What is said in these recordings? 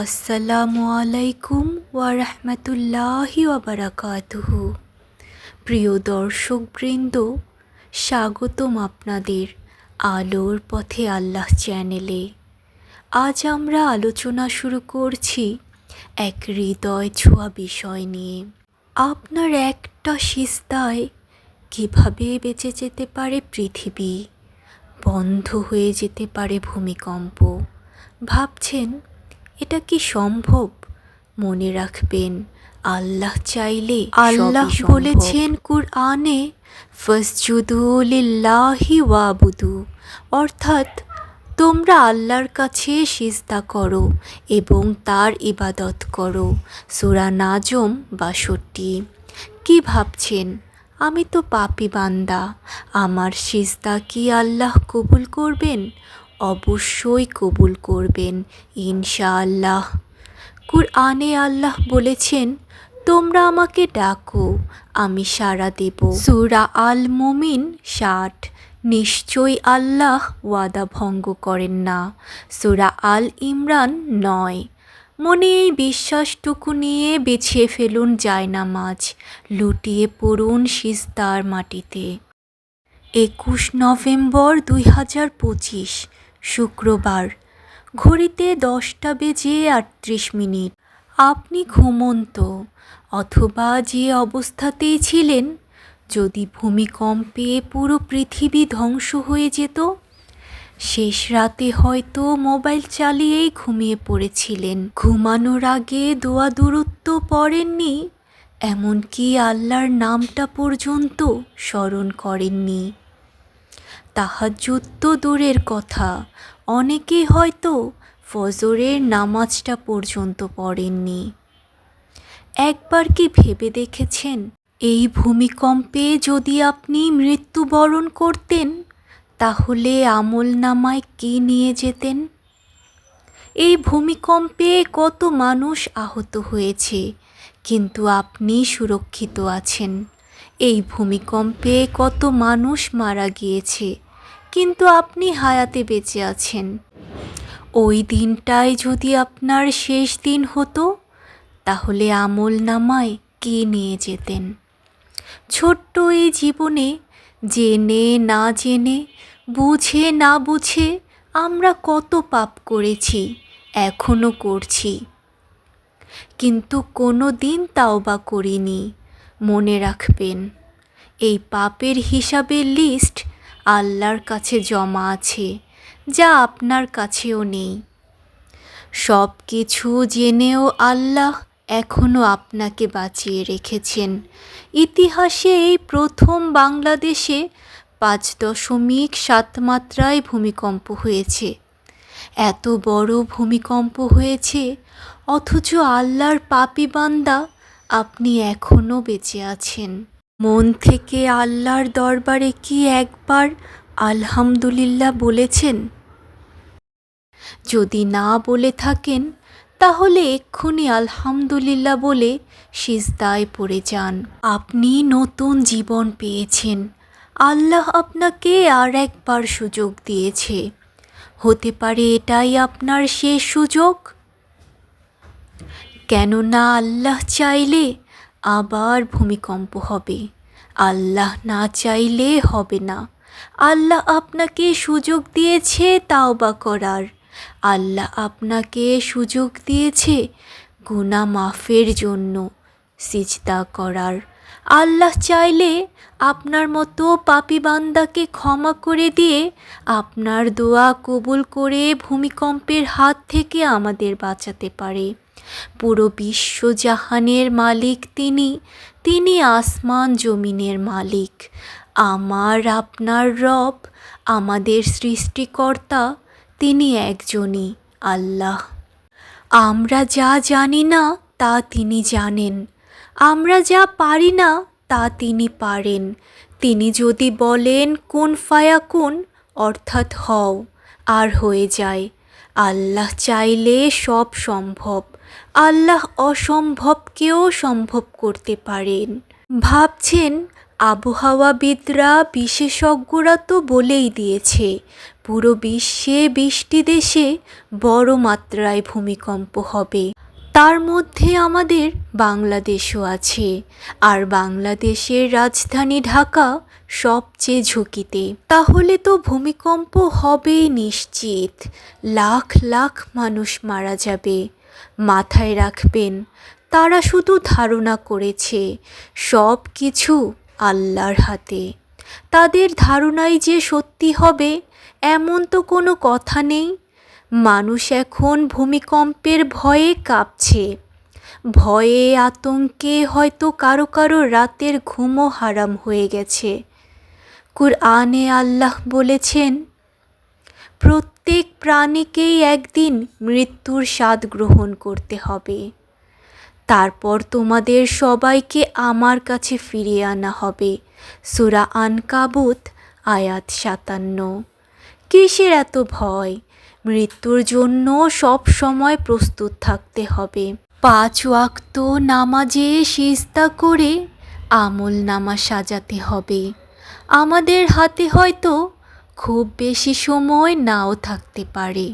আসসালামু আলাইকুম ওয়া রাহমাতুল্লাহি ওয়া বারাকাতুহু। প্রিয় দর্শকবৃন্দ, স্বাগতম আপনাদের আলোর পথে আল্লাহ চ্যানেলে। আজ আমরা আলোচনা শুরু করছি এক হৃদয় ছোঁয়া বিষয় নিয়ে। আপনার একটা সিজদায় কীভাবে বেঁচে যেতে পারে পৃথিবী, বন্ধ হয়ে যেতে পারে ভূমিকম্প। ভাবছেন এটা কি সম্ভব? মনে রাখবেন, আল্লাহ চাইলে আল্লাহ বলেছেন কুরআনে, ফাসজুদু লিল্লাহি ওয়াবুদু, অর্থাৎ তোমরা আল্লাহর কাছে সিজদা করো এবং তার ইবাদত করো। সূরা নাজম 62। কি ভাবছেন, আমি তো পাপী বান্দা, আমার সিজদা কি আল্লাহ কবুল করবেন? অবশ্যই কবুল করবেন ইনশাআল্লাহ। কুরআনে আল্লাহ বলেছেন, তোমরা আমাকে ডাকো, আমি সাড়া দেব। সূরা আল মুমিন 60। নিশ্চয়ই আল্লাহ ওয়াদা ভঙ্গ করেন না। সূরা আল ইমরান 9। মনে এই বিশ্বাসটুকু নিয়ে বিছিয়ে ফেলুন জায়নামাজ, লুটিয়ে পড়ুন সিজদার মাটিতে। 21 নভেম্বর 2025, শুক্রবার। ঘড়িতে 10টা বেজে 38 মিনিট। আপনি ঘুমন্ত, অথবা যে অবস্থাতেই ছিলেন, যদি ভূমিকম্পে পুরো পৃথিবী ধ্বংস হয়ে যেত। শেষ রাতে হয়তো মোবাইল চালিয়েই ঘুমিয়ে পড়েছিলেন। ঘুমানোর আগে দোয়া দূরত্ব পড়েননি, এমনকি আল্লাহর নামটা পর্যন্ত স্মরণ করেননি। তাহাজ্জুদ তো দূরের কথা, অনেকে হয়তো ফজরের নামাজটা পর্যন্ত পড়েননি। একবার কি ভেবে দেখেছেন, এই ভূমিকম্পে যদি আপনি মৃত্যুবরণ করতেন, তাহলে আমলনামায় কি নিয়ে যেতেন? এই ভূমিকম্পে কত মানুষ আহত হয়েছে, কিন্তু আপনি সুরক্ষিত আছেন। এই ভূমিকম্পে কত মানুষ মারা গিয়েছে, কিন্তু আপনি হায়াতে বেঁচে আছেন। ওই দিনটাই যদি আপনার শেষ দিন হতো, তাহলে আমলনামায় কি নিয়ে যেতেন? ছোট্ট এই জীবনে জেনে না জেনে, বুঝে না বুঝে আমরা কত পাপ করেছি, এখনও করছি, কিন্তু কোনো দিন তাওবা করিনি। মনে রাখবেন, এই পাপের হিসাবের লিস্ট আল্লাহর কাছে জমা আছে, যা আপনার কাছেও নেই। সব কিছু জেনেও আল্লাহ এখনও আপনাকে বাঁচিয়ে রেখেছেন। ইতিহাসে এই প্রথম বাংলাদেশে 5.7 মাত্রায় ভূমিকম্প হয়েছে। এত বড় ভূমিকম্প হয়েছে, অথচ আল্লাহর পাপী বান্দা আপনি এখনও বেঁচে আছেন। মন থেকে আল্লাহর দরবারে কি একবার আলহামদুলিল্লাহ বলেছেন? যদি না বলে থাকেন, তাহলে এক্ষুনি আলহামদুলিল্লাহ বলে সিজদায় পড়ে যান। আপনি নতুন জীবন পেয়েছেন, আল্লাহ আপনাকে আর একবার সুযোগ দিয়েছে। হতে পারে এটাই আপনার শেষ সুযোগ। কেননা আল্লাহ চাইলে আবার ভূমিকম্প হবে, আল্লাহ না চাইলে হবে না। আল্লাহ আপনাকে সুযোগ দিয়েছে তাওবা করার, আল্লাহ আপনাকে সুযোগ দিয়েছে গুনাহ মাফের জন্য, সিজদা করার। আল্লাহ চাইলে আপনার মতো পাপী বান্দাকে ক্ষমা করে দিয়ে আপনার দোয়া কবুল করে ভূমিকম্পের হাত থেকে আমাদের বাঁচাতে পারে। পুরো বিশ্বজাহানের মালিক তিনি আসমান জমিনের মালিক। আমার আপনার রব, আমাদের সৃষ্টিকর্তা, তিনি একজনই, আল্লাহ। আমরা যা জানি না তা তিনি জানেন, আমরা যা পারি না তা তিনি পারেন। তিনি যদি বলেন কুন ফায়াকুন, অর্থাৎ হও, আর হয়ে যায়। আল্লাহ চাইলে সব সম্ভব। আল্লাহ অসম্ভবকেও সম্ভব করতে পারেন। ভাবছেন আবহাওয়াবিদরা বিশেষজ্ঞরা তো বলেই দিয়েছে, পুরো বিশ্বে 20টি দেশে বড় মাত্রায় ভূমিকম্প হবে। তার মধ্যে আমাদের বাংলাদেশও আছে, আর বাংলাদেশের রাজধানী ঢাকা সবচেয়ে ঝুঁকিতে। তাহলে তো ভূমিকম্প হবেই নিশ্চিত, লাখ লাখ মানুষ মারা যাবে। মাথায় রাখবেন, তারা শুধু ধারণা করেছে, সব কিছু আল্লাহর হাতে। তাদের ধারণাই যে সত্যি হবে এমন তো কোনো কথা নেই। মানুষ এখন ভূমিকম্পের ভয়ে কাঁপছে, ভয়ে আতঙ্কে হয়তো কারো কারো রাতের ঘুমও হারাম হয়ে গেছে। কুরআনে আল্লাহ বলেছেন, প্রত্যেক প্রাণীকেই একদিন মৃত্যুর স্বাদ গ্রহণ করতে হবে, তারপর তোমাদের সবাইকে আমার কাছে ফিরিয়ে আনা হবে। সূরা আনকাবুত আয়াত 57। কিসের এত ভয়? মৃত্যুর জন্য সব সময় প্রস্তুত থাকতে হবে। 5 ওয়াক্ত নামাজে সিজদা করে আমল নামা সাজাতে হবে। আমাদের হাতে হয়তো খুব বেশি সময় নাও থাকতে পারে।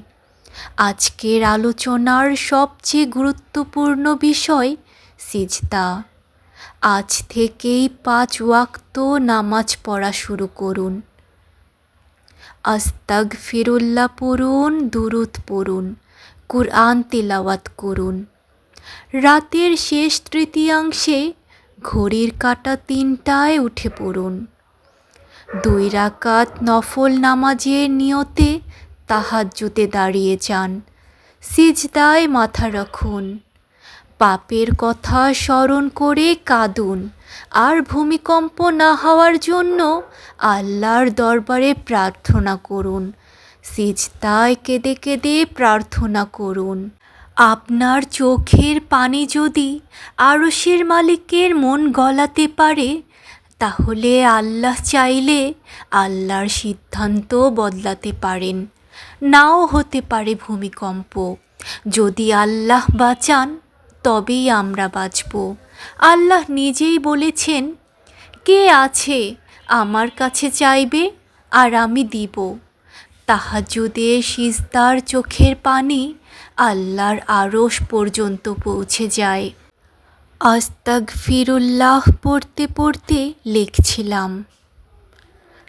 আজকের আলোচনার সবচেয়ে গুরুত্বপূর্ণ বিষয় সিজদা। আজ থেকেই 5 ওয়াক্ত নামাজ পড়া শুরু করুন। আস্তাগফিরুল্লাহ পড়ুন, দুরূদ পড়ুন, কুরআন তিলাওয়াত করুন। রাতের শেষ তৃতীয়াংশে ঘড়ির কাঁটা 3টায় উঠে পড়ুন। 2 রাকাত নফল নামাজের নিয়তে তাহাজ্জুদে দাঁড়িয়ে যান। সিজদায় মাথা রাখুন, পাপের কথা স্মরণ করে কাঁদুন, আর ভূমিকম্প না হওয়ার জন্য আল্লাহর দরবারে প্রার্থনা করুন। সিজদায় কেঁদে কেঁদে প্রার্থনা করুন। আপনার চোখের পানি যদি আরশের মালিকের মন গলাতে পারে, তাহলে আল্লাহ চাইলে আল্লাহর সিদ্ধান্ত বদলাতে পারেন। নাও হতে পারে ভূমিকম্প। যদি আল্লাহ বাঁচান তবেই আমরা বাঁচব। আল্লাহ নিজেই বলেছেন, কে আছে আমার কাছে চাইবে আর আমি দিব। তাহাজ্জুদে সিজদার চোখের পানি আল্লাহর আরশ পর্যন্ত পৌঁছে যায়। আস্তাগফিরুল্লাহ পড়তে পড়তে লিখছিলাম,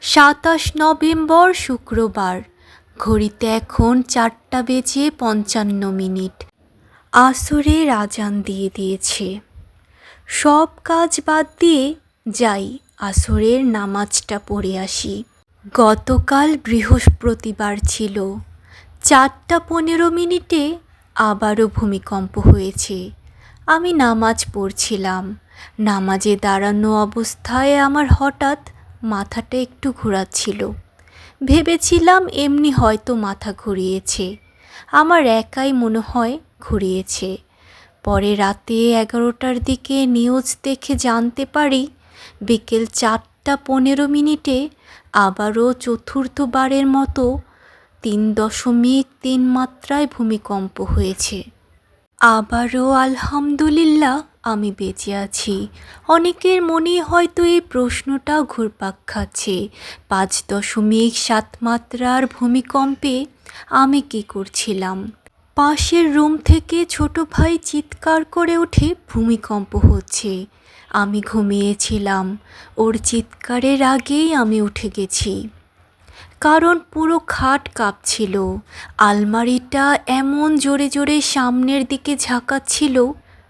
27 নভেম্বর শুক্রবার, ঘড়িতে এখন 4:55। আসরের আজান দিয়ে দিয়েছে। সব কাজ বাদ দিয়ে যাই আসরের নামাজটা পড়ে আসি। গতকাল বৃহস্পতিবার ছিল, 4:15 আবারও ভূমিকম্প হয়েছে। আমি নামাজ পড়ছিলাম। নামাজে দাঁড়ানো অবস্থায় আমার হঠাৎ মাথাটা একটু ঘোরাচ্ছিল। ভেবেছিলাম এমনি হয়তো মাথা ঘুরিয়েছে, আমার একাই মনে হয় ঘুরিয়েছে। পরে রাতে 11টার দিকে নিউজ দেখে জানতে পারি, বিকেল 4:15 আবারও চতুর্থবারের মতো 3.3 মাত্রায় ভূমিকম্প হয়েছে। আবারও আলহামদুলিল্লাহ আমি বেঁচে আছি। অনেকের মনে হয়তো এই প্রশ্নটা ঘুরপাক খাচ্ছে, 5.7 মাত্রার ভূমিকম্পে আমি কি করছিলাম? পাশের রুম থেকে ছোট ভাই চিৎকার করে ওঠে, ভূমিকম্প হচ্ছে। আমি ঘুমিয়েছিলাম। ওর চিৎকারের আগেই আমি উঠে গেছি, কারণ পুরো খাট কাঁপছিল। আলমারিটা এমন জোরে জোরে সামনের দিকে ঝাঁকাচ্ছিল,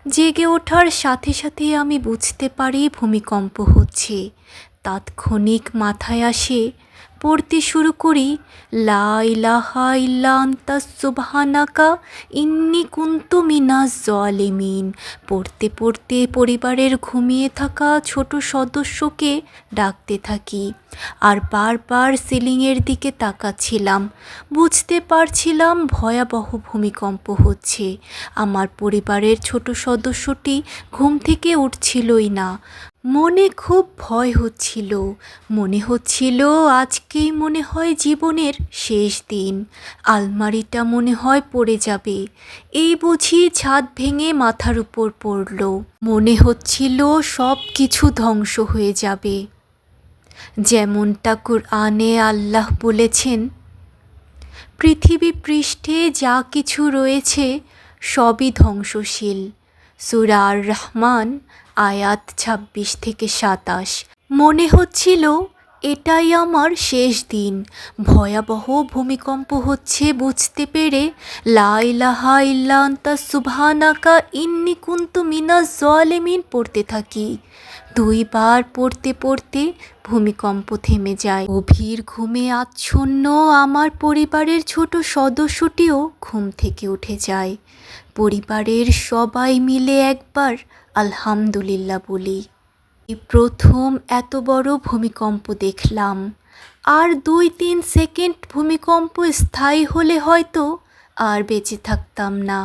জেগে ওঠার সাথে সাথে আমি বুঝতে পারি ভূমিকম্প হচ্ছে। তাৎক্ষণিক মাথায় আসে, পড়তে শুরু করি, লা ইলাহা ইল্লা আনতা সুবহানাকা ইন্নী কুনতু মিনাজ জালিমিন। পড়তে পড়তে পরিবারের ঘুমিয়ে থাকা ছোট সদস্যকে ডাকতে থাকি, আর বারবার সিলিংয়ের দিকে তাকাচ্ছিলাম। বুঝতে পারছিলাম ভয়াবহ ভূমিকম্প হচ্ছে। আমার পরিবারের ছোট সদস্যটি ঘুম থেকে উঠছিলই না। মনে খুব ভয় হচ্ছিল। মনে হচ্ছিল আজকেই মনে হয় জীবনের শেষ দিন। আলমারিটা মনে হয় পড়ে যাবে। এই বুঝি ছাদ ভেঙে মাথার উপর পড়ল। মনে হচ্ছিল সব কিছু ধ্বংস হয়ে যাবে। যেমনটা কুরআনে আল্লাহ বলেছেন, পৃথিবী পৃষ্ঠে যা কিছু রয়েছে সবই ধ্বংসশীল। সূরা আর রহমান আয়াত 26-27। মনে হচ্ছিল এটাই আমার শেষ দিন। ভয়াবহ ভূমিকম্প হচ্ছে বুঝতে পেরে লা ইলাহা ইল্লা আনতা সুবহানাকা ইন্নী কুনতু মিনাজ জালিমিন পড়তে থাকি। 2 বার পড়তে পড়তে ভূমিকম্প থেমে যায়। গভীর ঘুমে আচ্ছন্ন আমার পরিবারের ছোট সদস্যটিও ঘুম থেকে উঠে যায়। পরিবারের সবাই মিলে একবার আলহামদুলিল্লাহ বলি। এই প্রথম এত বড় ভূমিকম্প দেখলাম। আর 2-3 সেকেন্ড ভূমিকম্প স্থায়ী হলে হয়তো আর বেঁচে থাকতাম না।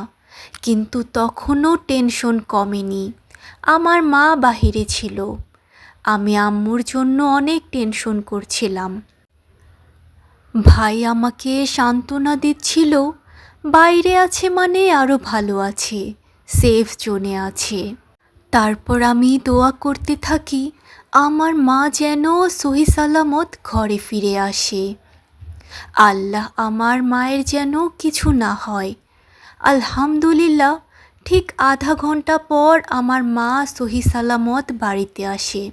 কিন্তু তখনও টেনশন কমেনি। আমার মা বাহিরে ছিল। আমি আম্মুর জন্য অনেক টেনশন করছিলাম। ভাই আমাকে সান্ত্বনা দিচ্ছিল, বাইরে আছে মানে আরও ভালো আছে, সেফ জোনে আছে। তারপর আমি দোয়া করতে থাকি আমার মা যেন সহি সালামত ঘরে ফিরে আসে। আল্লাহ আমার মায়ের যেন কিছু না হয়। আলহামদুলিল্লাহ, ঠিক আধা ঘন্টা পর আমার মা সহি সালামত বাড়িতে আসে।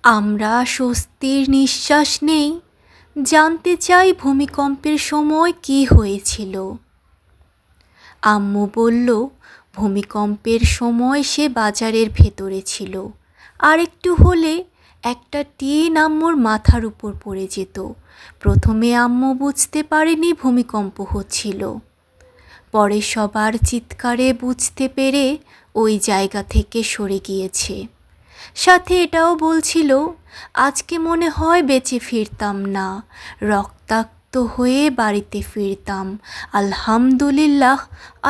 আমরা স্বস্তির নিঃশ্বাস নেই। জানতে চাই ভূমিকম্পের সময় কি হয়েছিল। আম্মু বলল, ভূমিকম্পের সময় সে বাজারের ভেতরে ছিল। আর একটু হলে একটা টিন আম্মুর মাথার উপর পড়ে যেত। প্রথমে আম্মু বুঝতে পারেনি ভূমিকম্প হচ্ছিল। পরে সবার চিৎকারে বুঝতে পেরে ওই জায়গা থেকে সরে গিয়েছে। সাথে এটাও বলছিল, আজকে মনে হয় বেঁচে ফিরতাম না, রক্তাক্ত হয়ে বাড়িতে ফিরতাম। আলহামদুলিল্লাহ,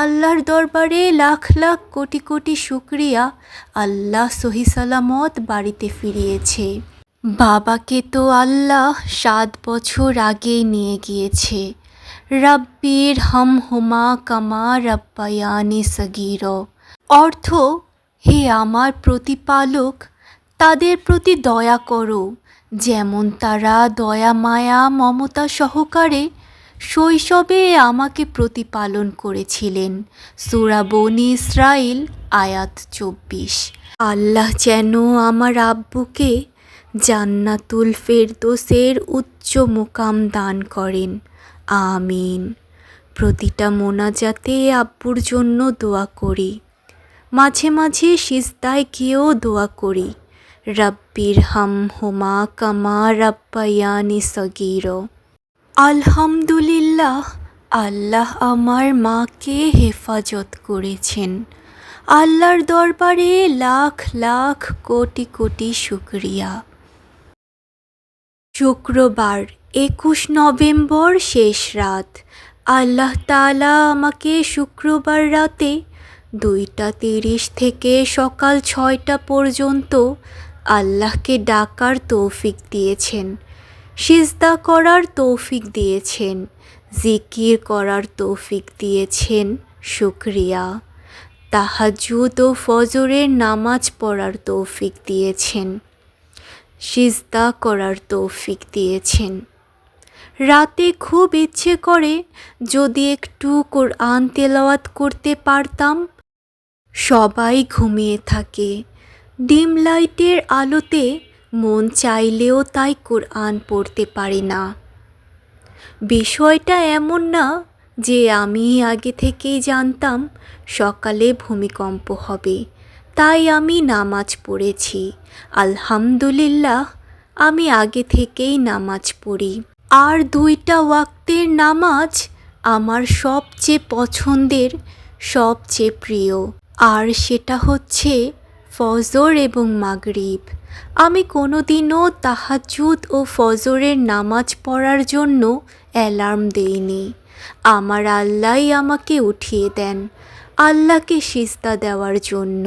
আল্লাহর দরবারে লাখ লাখ কোটি কোটি শুকরিয়া, আল্লাহ সহি সালামত বাড়িতে ফিরিয়েছে। বাবাকে তো আল্লাহ 7 বছর আগেই নিয়ে গিয়েছে। রাব্বির হামহুমা কামা রাব্বায়ানি সগীর। অর্থ, হে আমার প্রতিপালক, তাদের প্রতি দয়া করো যেমন তারা দয়া মায়া মমতা সহকারে শৈশবে আমাকে প্রতিপালন করেছিলেন। সূরা বনী ইসরাইল আয়াত 24। আল্লাহ যেন আমার আব্বুকে জান্নাতুল ফেরদৌসের উচ্চ মুকাম দান করেন, আমিন। প্রতিটা মোনাজাতে আব্বুর জন্য দোয়া করি। মাঝে মাঝে সিজদায় গিয়েও দোয়া করি, রাব্বির হামহুমা কামা রাব্বায়ানি সগীর। আলহামদুলিল্লাহ, আল্লাহ আমার মাকে হেফাজত করেছেন। আল্লাহর দরবারে লাখ লাখ কোটি কোটি শুকরিয়া। শুক্রবার 21 নভেম্বর শেষ রাত। আল্লাহ তাআলা আমাকে শুক্রবার রাতে 2:30 থেকে সকাল 6টা পর্যন্ত আল্লাহকে ডাকার তৌফিক দিয়েছেন, সিজদা করার তৌফিক দিয়েছেন, জিকির করার তৌফিক দিয়েছেন। শুকরিয়া। তাহাজ্জুদ ও ফজরের নামাজ পড়ার তৌফিক দিয়েছেন, সিজদা করার তৌফিক দিয়েছেন। রাতে খুব ইচ্ছে করে যদি একটু কোরআন তেলাওয়াত করতে পারতাম। সবাই ঘুমিয়ে থাকে। ডিম লাইটের আলোতে মন চাইলেও তাই কোরআন পড়তে পারি না। বিষয়টা এমন না যে আমি আগে থেকেই জানতাম সকালে ভূমিকম্প হবে, তাই আমি নামাজ পড়েছি। আলহামদুলিল্লাহ, আমি আগে থেকেই নামাজ পড়ি। আর 2টা ওয়াক্তের নামাজ আমার সবচেয়ে পছন্দের, সবচেয়ে প্রিয়। আর সেটা হচ্ছে ফজর এবং মাগরিব। আমি কোনোদিনও তাহাজ্জুদ ও ফজরের নামাজ পড়ার জন্য অ্যালার্ম দেইনি। আমার আল্লাহই আমাকে উঠিয়ে দেন আল্লাহকে সিজদা দেওয়ার জন্য,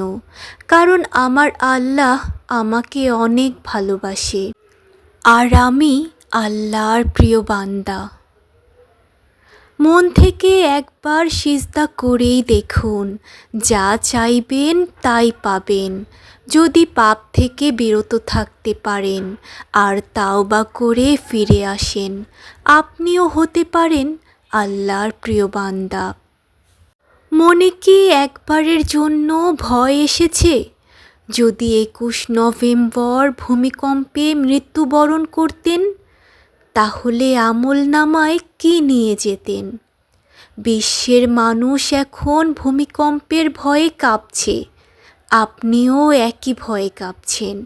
কারণ আমার আল্লাহ আমাকে অনেক ভালোবাসে আর আমি আল্লাহর প্রিয় বান্দা। মন থেকে একবার সিজদা করেই দেখুন, যা চাইবেন তাই পাবেন। যদি পাপ থেকে বিরত থাকতে পারেন আর তাওবা করে ফিরে আসেন, আপনিও হতে পারেন আল্লাহর প্রিয় বান্দা। মনে কি একবারের জন্য ভয় এসেছে? যদি ২১ নভেম্বর ভূমিকম্পে মৃত্যুবরণ করতেন, তাহলে আমলনামায় কি নিয়ে যেতেন? বিশ্বের মানুষ এখন ভূমিকম্পের ভয়ে কাঁপছে। আপনিও একই ভয়ে কাঁপছেন,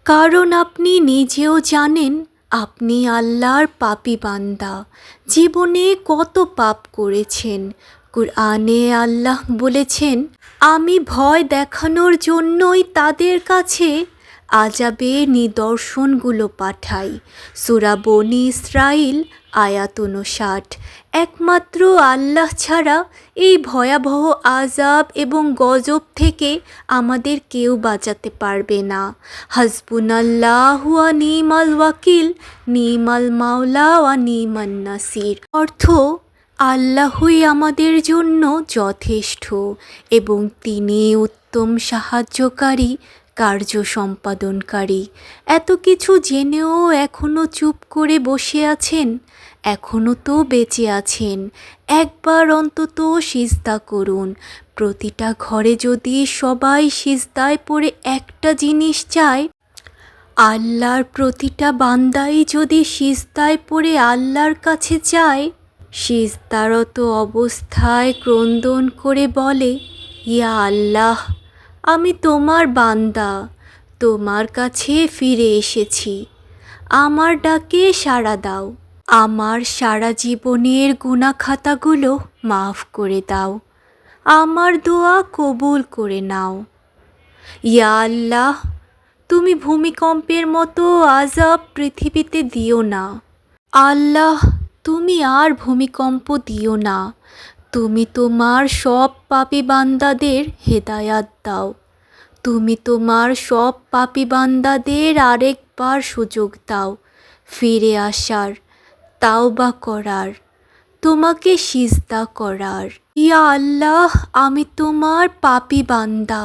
কারণ আপনি নিজেও জানেন আপনি আল্লাহর পাপী বান্দা। জীবনে কত পাপ করেছেন। কুরআনে আল্লাহ বলেছেন, আমি ভয় দেখানোর জন্যই তাদের কাছে আযাবের নিদর্শনগুলো পাঠাই। সূরা বনী ইসরাঈল আয়াত ৫৯। একমাত্র আল্লাহ ছাড়া এই ভয়াবহ আযাব এবং গজব থেকে আমাদের কেউ বাঁচাতে পারবে না। হাসবুনাল্লাহু ওয়া নি'মাল ওয়াকিল, নি'মাল মাওলা ওয়া নি'মান নাসির। অর্থ, আল্লাহই আমাদের জন্য যথেষ্ট এবং তিনি উত্তম সাহায্যকারী, কার্য সম্পাদনকারী। এত কিছু জেনেও এখনও চুপ করে বসে আছেন? এখনও তো বেঁচে আছেন। একবার অন্তত সিজদা করুন। প্রতিটা ঘরে যদি সবাই সিজদায় পড়ে একটা জিনিস চায়, আল্লাহর প্রতিটা বান্দাই যদি সিজদায় পড়ে আল্লাহর কাছে চায়, সিজদারত অবস্থায় ক্রন্দন করে বলে, ইয়া আল্লাহ, আমি তোমার বান্দা, তোমার কাছে ফিরে এসেছি, আমার ডাকে সাড়া দাও, আমার সারা জীবনের গুনাহখাতাগুলো মাফ করে দাও, আমার দোয়া কবুল করে নাও। ইয়া আল্লাহ, তুমি ভূমিকম্পের মতো আযাব পৃথিবীতে দিও না। আল্লাহ, তুমি আর ভূমিকম্প দিও না। তুমি তোমার সব পাপী বান্দাদের হেদায়াত দাও। তুমি তোমার সব পাপী বান্দাদের আরেকবার সুযোগ দাও ফিরে আসার, তাওবা করার, তোমাকে সিজদা করার। ইয়া আল্লাহ, আমি তোমার পাপী বান্দা,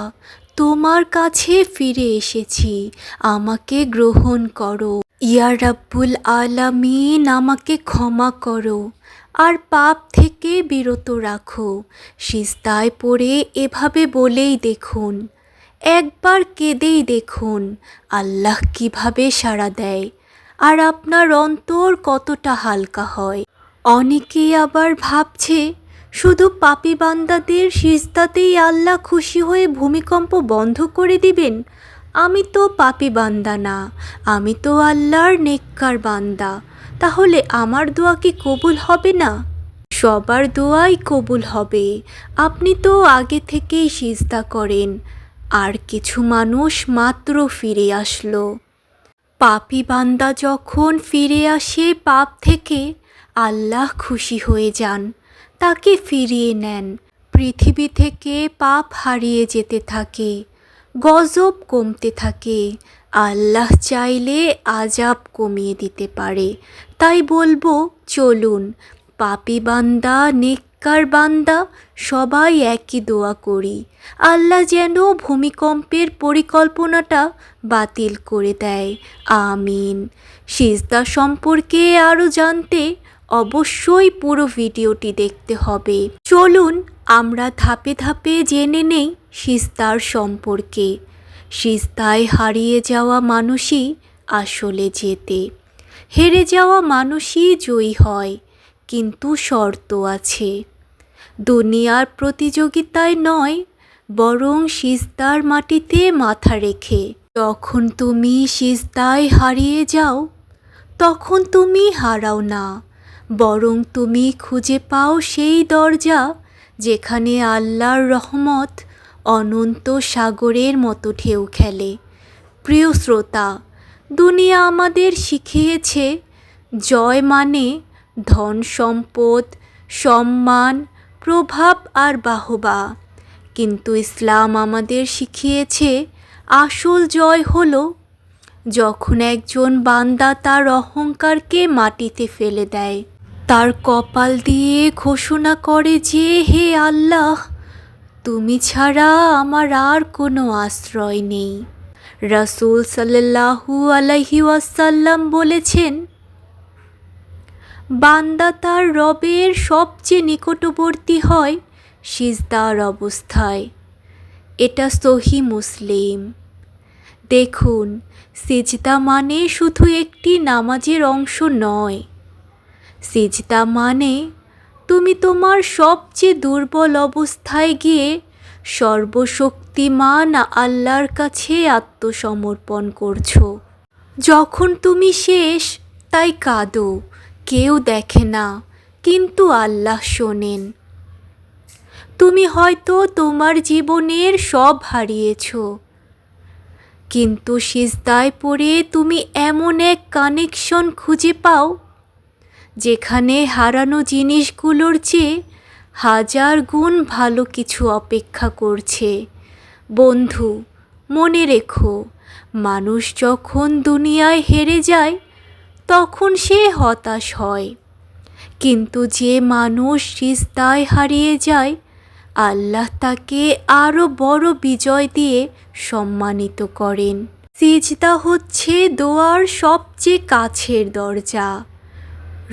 তোমার কাছে ফিরে এসেছি, আমাকে গ্রহণ করো। ইয়া রাব্বুল আলামিন, আমাকে ক্ষমা করো আর পাপ থেকে বিরত রাখো। সিজদায় পড়ে এভাবে বলেই দেখুন, একবার কেঁদেই দেখুন আল্লাহ কিভাবে সাড়া দেয় আর আপনার অন্তর কতটা হালকা হয়। অনেকেই আবার ভাবছে, শুধু পাপী বান্দাদের সিজদাতেই আল্লাহ খুশি হয়ে ভূমিকম্প বন্ধ করে দিবেন। আমি তো পাপী বান্দা না, আমি তো আল্লাহর নেককার বান্দা, তাহলে আমার দোয়া কি কবুল হবে না? সবার দোয়াই কবুল হবে। আপনি তো আগে থেকেই সিজদা করেন। আর কিছু মানুষ মাত্র ফিরে আসলো। পাপী বান্দা যখন ফিরে আসে পাপ থেকে, আল্লাহ খুশি হয়ে যান, তাকে ফিরিয়ে নেন। পৃথিবী থেকে পাপ হারিয়ে যেতে থাকে, গজব কমতে থাকে। আল্লাহ চাইলে আযাব কমিয়ে দিতে পারে। তাই বলবো, চলুন পাপী বান্দা, নেককার বান্দা সবাই একই দোয়া করি, আল্লাহ যেন ভূমিকম্পের পরিকল্পনাটা বাতিল করে দেয়। আমিন। সিজদা সম্পর্কে আরও জানতে অবশ্যই পুরো ভিডিওটি দেখতে হবে। চলুন আমরা ধাপে ধাপে জেনে নেই সিজদার সম্পর্কে। সিজদায় হারিয়ে যাওয়া মানুষই আসলে জেতে, হেরে যাওয়া মানুষই জয়ী হয়। কিন্তু শর্ত আছে, দুনিয়ার প্রতিযোগিতায় নয়, বরং সিজদার মাটিতে মাথা রেখে। যখন তুমি সিজদায় হারিয়ে যাও, তখন তুমি হারাও না, বরং তুমি খুঁজে পাও সেই দরজা যেখানে আল্লাহর রহমত অনন্ত সাগরের মতো ঢেউ খেলে। প্রিয় শ্রোতা, দুনিয়া আমাদের শিখিয়েছে জয় মানে ধন সম্পদ, সম্মান, প্রভাব আর বাহবা। কিন্তু ইসলাম আমাদের শিখিয়েছে আসল জয় হলো যখন একজন বান্দা তার অহংকারকে মাটিতে ফেলে দেয়, তার কপাল দিয়ে ঘোষণা করে যে, হে আল্লাহ, তুমি ছাড়া আমার আর কোনো আশ্রয় নেই। রাসূল সাল্লাল্লাহু আলাইহি ওয়াসাল্লাম বলেছেন, বান্দা তার রবের সবচেয়ে নিকটবর্তী হয় সিজদার অবস্থায়। এটা সহিহ মুসলিম। দেখুন, সিজদা মানে শুধু একটি নামাজের অংশ নয়। সিজদা মানে তুমি তোমার সবচেয়ে দুর্বল অবস্থায় গিয়ে সর্বশক্তিমান আল্লাহর কাছে আত্মসমর্পণ করছো। যখন তুমি শেষ, তাই কাঁদো, কেউ দেখে না, কিন্তু আল্লাহ শোনেন। তুমি হয়তো তোমার জীবনের সব হারিয়েছো, কিন্তু সিজদায় পড়ে তুমি এমন এক কানেকশন খুঁজে পাও যেখানে হারানো জিনিসগুলোর চেয়ে হাজার গুণ ভালো কিছু অপেক্ষা করছে। বন্ধু, মনে রেখো, মানুষ যখন দুনিয়ায় হেরে যায় তখন সে হতাশ হয়, কিন্তু যে মানুষ সিজদায় হারিয়ে যায় আল্লাহ তাকে আরও বড় বিজয় দিয়ে সম্মানিত করেন। সিজদা হচ্ছে দোয়ার সবচেয়ে কাছের দরজা।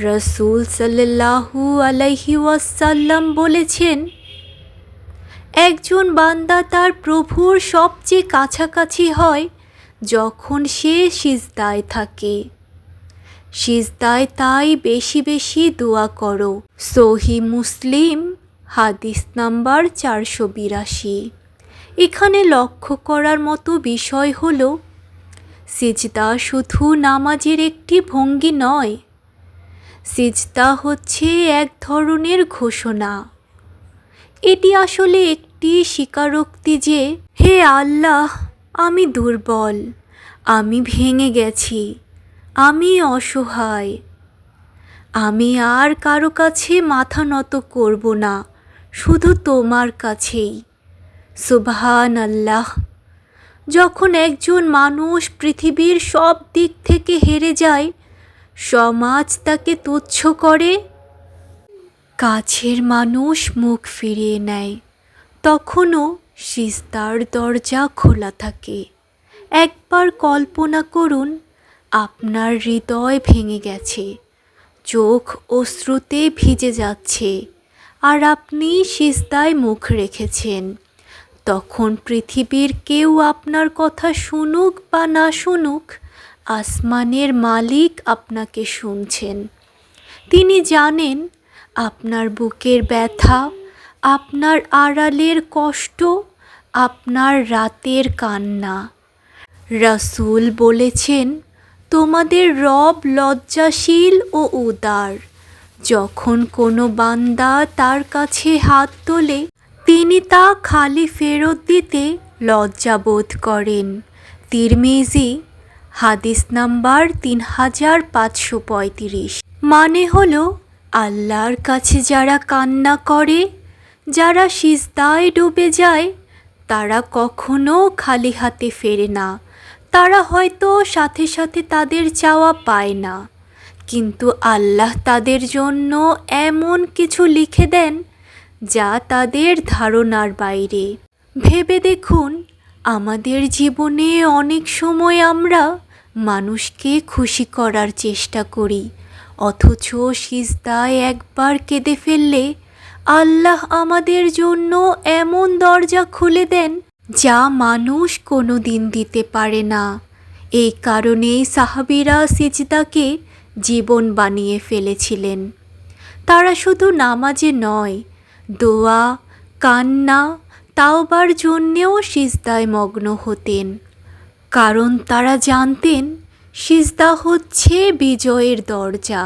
রাসূল সাল্লাল্লাহু আলাইহি ওয়াসাল্লাম বলেছেন, একজন বান্দা তার প্রভুর সবচেয়ে কাছাকাছি হয় যখন সে সিজদায় থাকে। সিজদায় তাই বেশি বেশি দোয়া করো। সহিহ মুসলিম, হাদিস নাম্বার 482। এখানে লক্ষ্য করার মতো বিষয় হল, সিজদা শুধু নামাজের একটি ভঙ্গি নয়, সিজদা হচ্ছে এক ধরনের ঘোষণা। এটি আসলে একটি স্বীকারোক্তি যে, হে আল্লাহ, আমি দুর্বল, আমি ভেঙে গেছি, আমি অসহায়, আমি আর কারো কাছে মাথা নত করব না, শুধু তোমার কাছেই। সুবহানাল্লাহ। যখন একজন মানুষ পৃথিবীর সব দিক থেকে হেরে যায়, সমাজ তাকে তুচ্ছ করে, কাছের মানুষ মুখ ফিরিয়ে নেয়, তখনও সিজদার দরজা খোলা থাকে। একবার কল্পনা করুন, আপনার হৃদয় ভেঙে গেছে, চোখ অশ্রুতে ভিজে যাচ্ছে, আর আপনি সিজদায় মুখ রেখেছেন। তখন পৃথিবীর কেউ আপনার কথা শুনুক বা না শুনুক, আসমানের মালিক আপনাকে শুনছেন। তিনি জানেন আপনার বুকের ব্যথা, আপনার আড়ালের কষ্ট, আপনার রাতের কান্না। রাসূল বলেছেন, তোমাদের রব লজ্জাশীল ও উদার। যখন কোনো বান্দা তার কাছে হাত তোলে, তিনি তা খালি ফেরত দিতে লজ্জাবোধ করেন। তিরমিজি, হাদিস নাম্বার 3535। মানে হলো, আল্লাহর কাছে যারা কান্না করে, যারা সিজদায় ডুবে যায়, তারা কখনো খালি হাতে ফেরে না। তারা হয়তো সাথে সাথে তাদের চাওয়া পায় না, কিন্তু আল্লাহ তাদের জন্য এমন কিছু লিখে দেন যা তাদের ধারণার বাইরে। ভেবে দেখুন, আমাদের জীবনে অনেক সময় আমরা মানুষকে খুশি করার চেষ্টা করি, অথচ সিজদায় একবার কেঁদে ফেললে আল্লাহ আমাদের জন্য এমন দরজা খুলে দেন যা মানুষ কোনো দিন দিতে পারে না। এই কারণেই সাহাবীরা সিজদাকে জীবন বানিয়ে ফেলেছিলেন। তারা শুধু নামাজে নয়, দোয়া, কান্না, তাওবার জন্যেও সিজদায় মগ্ন হতেন, কারণ তারা জানতেন সিজদা হচ্ছে বিজয়ের দরজা।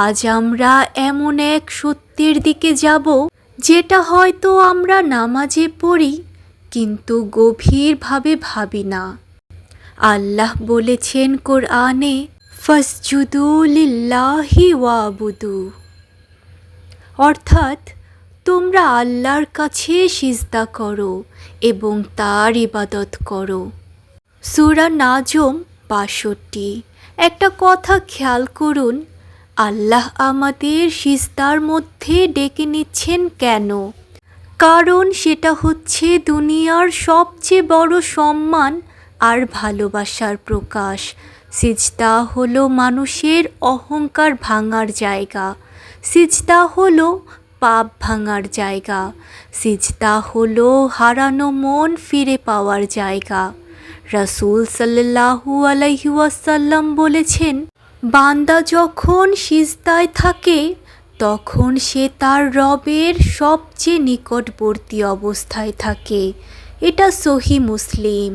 আজ আমরা এমন এক সত্যের দিকে যাব যেটা হয়তো আমরা নামাজে পড়ি কিন্তু গভীরভাবে ভাবি না। আল্লাহ বলেছেন কোরআনে, ফাসজুদু লিল্লাহি ওয়াবুদু, অর্থাৎ তোমরা আল্লাহর কাছে সিজদা করো এবং তার ইবাদত করো। সূরা নাজম ৬২। একটা কথা খেয়াল করুন, আল্লাহ আমাদের সিজদার মধ্যে ডেকে নিচ্ছেন কেন? কারণ সেটা হচ্ছে দুনিয়ার সবচেয়ে বড় সম্মান আর ভালোবাসার প্রকাশ। সিজদা হলো মানুষের অহংকার ভাঙার জায়গা। সিজদা হলো পাপ ভাঙার জায়গা। সিজদা হলো হারানো মন ফিরে পাওয়ার জায়গা। রাসূল সাল্লাল্লাহু আলাইহি ওয়াসাল্লাম বলেছেন, বান্দা যখন সিজদায় থাকে তখন সে তার রবের সবচেয়ে নিকটবর্তী অবস্থায় থাকে। এটা সহিহ মুসলিম।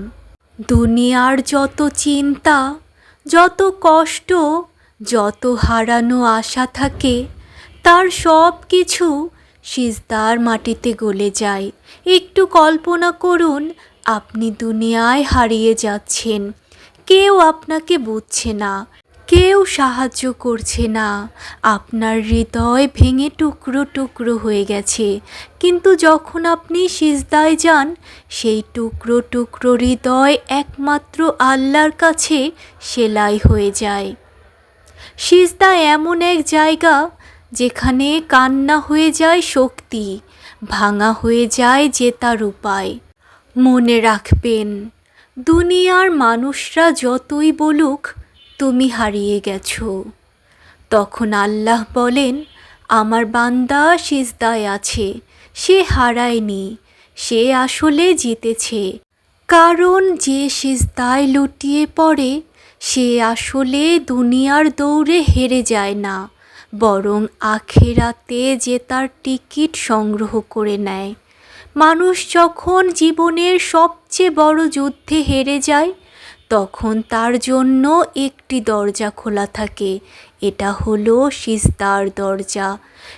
দুনিয়ার যত চিন্তা, যত কষ্ট, যত হারানো আশা থাকে, তার সব কিছু সিজদার মাটিতে গলে যায়। একটু কল্পনা করুন, আপনি দুনিয়ায় হারিয়ে যাচ্ছেন, কেউ আপনাকে বুঝছে না, কেউ সাহায্য করছে না, আপনার হৃদয় ভেঙে টুকরো টুকরো হয়ে গেছে। কিন্তু যখন আপনি সিজদায় যান, সেই টুকরো টুকরো হৃদয় একমাত্র আল্লাহর কাছে সেলাই হয়ে যায়। সিজদা এমন এক জায়গা যেখানে কান্না হয়ে যায় শক্তি, ভাঙা হয়ে যায় জেতার উপায়। মনে রাখবেন, দুনিয়ার মানুষরা যতই বলুক তুমি হারিয়ে গেছো, তখন আল্লাহ বলেন, আমার বান্দা সিজদায় আছে, সে হারায়নি, সে আসলে জিতেছে। কারণ যে সিজদায় লুটিয়ে পড়ে সে আসলে দুনিয়ার দৌড়ে হেরে যায় না, বরং আখিরাতে জেতার টিকিট সংগ্রহ করে নেয়। মানুষ যখন জীবনের সবচেয়ে বড় যুদ্ধে হেরে যায়, তখন তার জন্য একটি দরজা খোলা থাকে, এটা হলো সিজদার দরজা।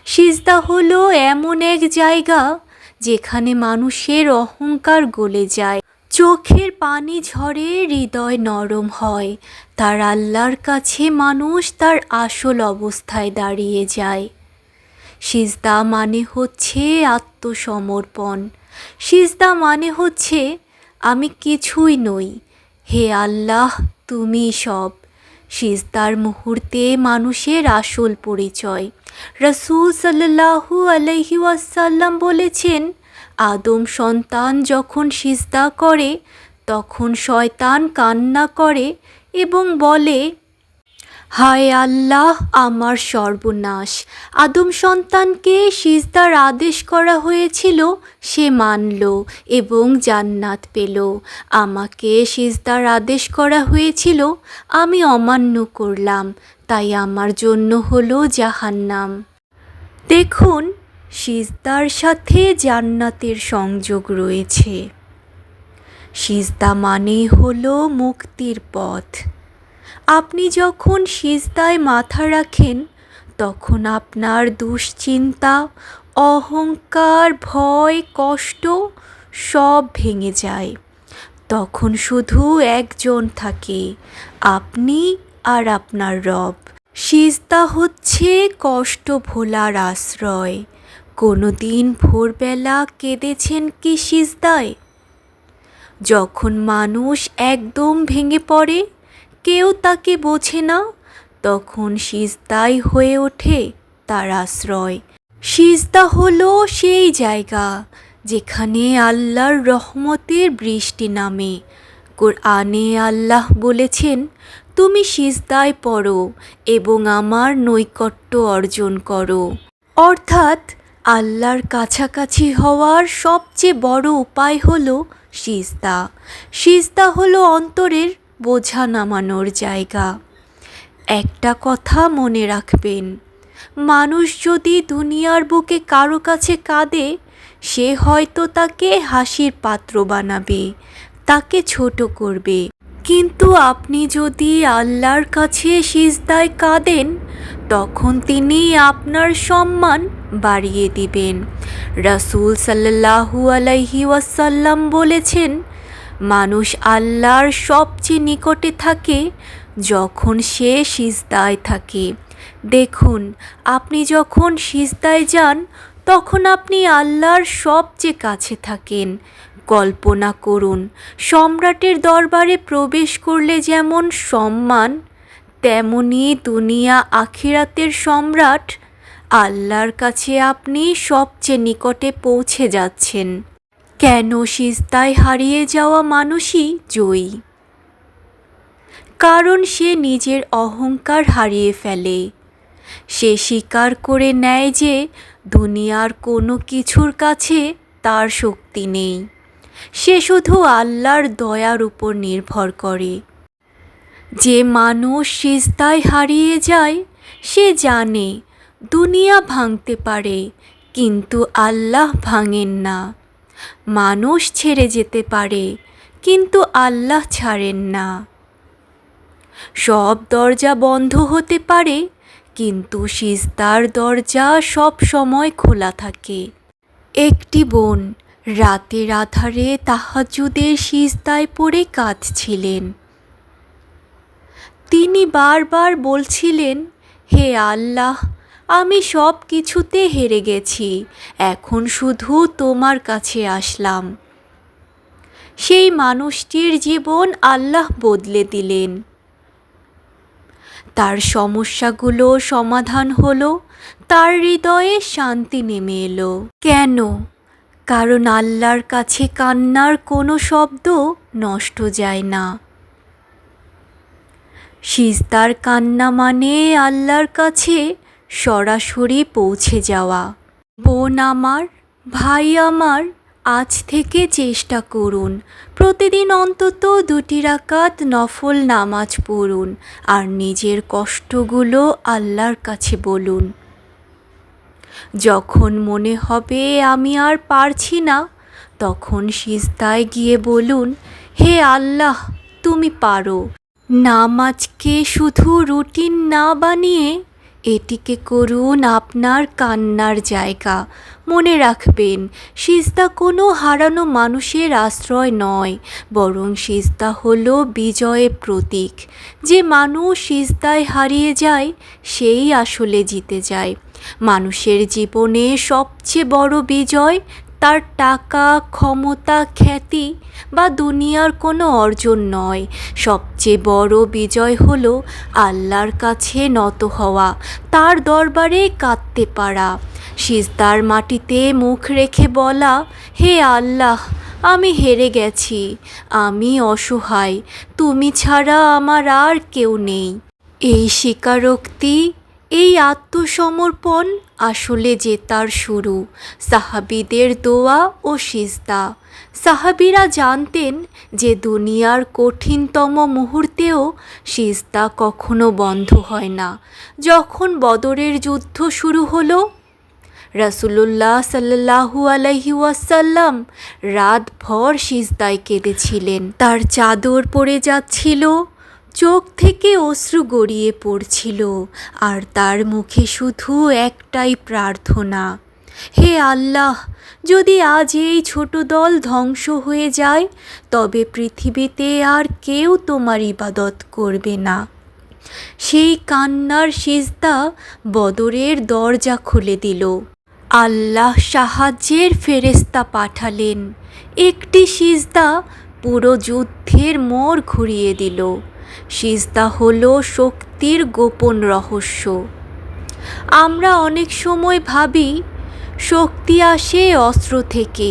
সিজদা হলো এমন এক জায়গা যেখানে মানুষের অহংকার গলে যায়, চোখের পানি ঝরে, হৃদয় নরম হয়। তার আল্লাহর কাছে মানুষ তার আসল অবস্থায় দাঁড়িয়ে যায়। সিজদা মানে হচ্ছে আত্মসমর্পণ। সিজদা মানে হচ্ছে আমি কিছুই নই, হে আল্লাহ তুমি সব। সিজদার মুহূর্তে মানুষের আসল পরিচয়। রাসূল সাল্লাল্লাহু আলাইহি ওয়াসাল্লাম বলেছেন, আদম সন্তান যখন সিজদা করে তখন শয়তান কান্না করে এবং বলে, হায় আল্লাহ আমার সর্বনাশ। আদম সন্তানকে সিজদার আদেশ করা হয়েছিল, সে মানল এবং জান্নাত পেল। আমাকে সিজদার আদেশ করা হয়েছিল, আমি অমান্য করলাম, তাই আমার জন্য হলো জাহান্নাম। দেখুন, সিজদার সাথে জান্নাতের সংযোগ রয়েছে। সিজদা মানেই হলো মুক্তির পথ। আপনি যখন সিজদায় মাথা রাখেন তখন আপনার দুশ্চিন্তা, অহংকার, ভয়, কষ্ট সব ভেঙে যায়। তখন শুধু একজন থাকে, আপনি আর আপনার রব। সিজদা হচ্ছে কষ্ট ভোলার আশ্রয়। কোনোদিন ভোরবেলা কেঁদেছেন কি সিজদায়? যখন মানুষ একদম ভেঙে পড়ে, কেউ তাকে বোঝে না, তখন সিজদাই হয়ে ওঠে তার আশ্রয়। সিজদা হলো সেই জায়গা যেখানে আল্লাহর রহমতের বৃষ্টি নামে। কোরআনে আল্লাহ বলেছেন, তুমি সিজদায় পড়ো এবং আমার নৈকট্য অর্জন করো। অর্থাৎ আল্লাহর কাছাকাছি হওয়ার সবচেয়ে বড় উপায় হলো সিজদা। সিজদা হলো অন্তরের বোঝা নামানোর জায়গা। একটা কথা মনে রাখবেন, মানুষ যদি দুনিয়ার বুকে কারো কাছে কাঁদে, সে হয়তো তাকে হাসির পাত্র বানাবে, তাকে ছোট করবে। কিন্তু আপনি যদি আল্লাহর কাছে সিজদায় কাঁদেন, তখন তিনি আপনার সম্মান বাড়িয়ে দিবেন। রাসূল সাল্লাল্লাহু আলাইহি ওয়াসাল্লাম বলেছেন, মানুষ আল্লাহর সবচেয়ে নিকটে থাকে যখন সে সিজদায় থাকে। দেখুন, আপনি যখন সিজদায় যান তখন আপনি আল্লাহর সবচেয়ে কাছে থাকেন। কল্পনা করুন, সম্রাটের দরবারে প্রবেশ করলে যেমন সম্মান, তেমনি দুনিয়া আখিরাতের সম্রাট আল্লাহর কাছে আপনি সবচেয়ে নিকটে পৌঁছে যাচ্ছেন। কেন সিজদায় হারিয়ে যাওয়া মানুষই জয়ী? কারণ সে নিজের অহংকার হারিয়ে ফেলে। সে স্বীকার করে নেয় যে দুনিয়ার কোনো কিছুর কাছে তার শক্তি নেই। সে শুধু আল্লাহর দয়ার উপর নির্ভর করে। যে মানুষ সিজদায় হারিয়ে যায় সে জানে দুনিয়া ভাঙতে পারে কিন্তু আল্লাহ ভাঙেন না। মানুষ ছেড়ে যেতে পারে কিন্তু আল্লাহ ছাড়েন না। সব দরজা বন্ধ হতে পারে কিন্তু সিজদার দরজা সব সময় খোলা থাকে। একটি বোন রাতের আঁধারে তাহাজ্জুদের সিজদায় পড়ে কাঁদছিলেন। তিনি বারবার বলছিলেন, হে আল্লাহ, আমি সব কিছুতে হেরে গেছি, এখন শুধু তোমার কাছে আসলাম। সেই মানুষটির জীবন আল্লাহ বদলে দিলেন। তার সমস্যাগুলো সমাধান হলো, তার হৃদয়ে শান্তি নেমে এলো। কেন? কারণ আল্লাহর কাছে কান্নার কোনো শব্দ নষ্ট যায় না। সিজদার কান্না মানে আল্লাহর কাছে সরাসরি পৌঁছে যাওয়া। বোন আমার, ভাই আমার, আজ থেকে চেষ্টা করুন, প্রতিদিন অন্তত 2 রাকাত নফল নামাজ পড়ুন আর নিজের কষ্টগুলো আল্লাহর কাছে বলুন। যখন মনে হবে আমি আর পারছি না, তখন সিজদায় গিয়ে বলুন, হে আল্লাহ, তুমি পারো। নামাজকে শুধু রুটিন না বানিয়ে এটিকে করুন আপনার কান্নার জায়গা। মনে রাখবেন, সিজদা কোনো হারানো মানুষের আশ্রয় নয়, বরং সিজদা হলো বিজয়ের প্রতীক। যে মানুষ সিজদায় হারিয়ে যায় সেই আসলে জিতে যায়। মানুষের জীবনে সবচেয়ে বড় বিজয় তার টাকা, ক্ষমতা, খ্যাতি বা দুনিয়ার কোনো অর্জন নয়। সবচেয়ে বড় বিজয় হলো আল্লাহর কাছে নত হওয়া, তার দরবারে কাঁদতে পারা, সিজদার মাটিতে মুখ রেখে বলা, হে আল্লাহ, আমি হেরে গেছি, আমি অসহায়, তুমি ছাড়া আমার আর কেউ নেই। এই স্বীকারোক্তি, এই আত্মসমর্পণ আসলে জেতার শুরু। সাহাবীদের দোয়া ও সিজদা। সাহাবীরা জানতেন যে দুনিয়ার কঠিনতম মুহূর্তেও সিজদা কখনো বন্ধ হয় না। যখন বদরের যুদ্ধ শুরু হলো, রাসূলুল্লাহ সাল্লাল্লাহু আলাইহি ওয়াসাল্লাম রাতভর সিজদায় কেঁদেছিলেন। তার চাদর পড়ে যাচ্ছিল, চোখ থেকে অশ্রু গড়িয়ে পড়ছিল, আর তার মুখে শুধু একটাই প্রার্থনা, হে আল্লাহ, যদি আজ এই ছোট দল ধ্বংস হয়ে যায় তবে পৃথিবীতে আর কেউ তোমার ইবাদত করবে না। সেই কান্নার সিজদা বদরের দরজা খুলে দিল। আল্লাহ সাহায্যের ফেরেশতা পাঠালেন। একটি সিজদা পুরো যুদ্ধের মোড় ঘুরিয়ে দিল। সিজদা হলো শক্তির গোপন রহস্য। আমরা অনেক সময় ভাবি শক্তি আসে অস্ত্র থেকে,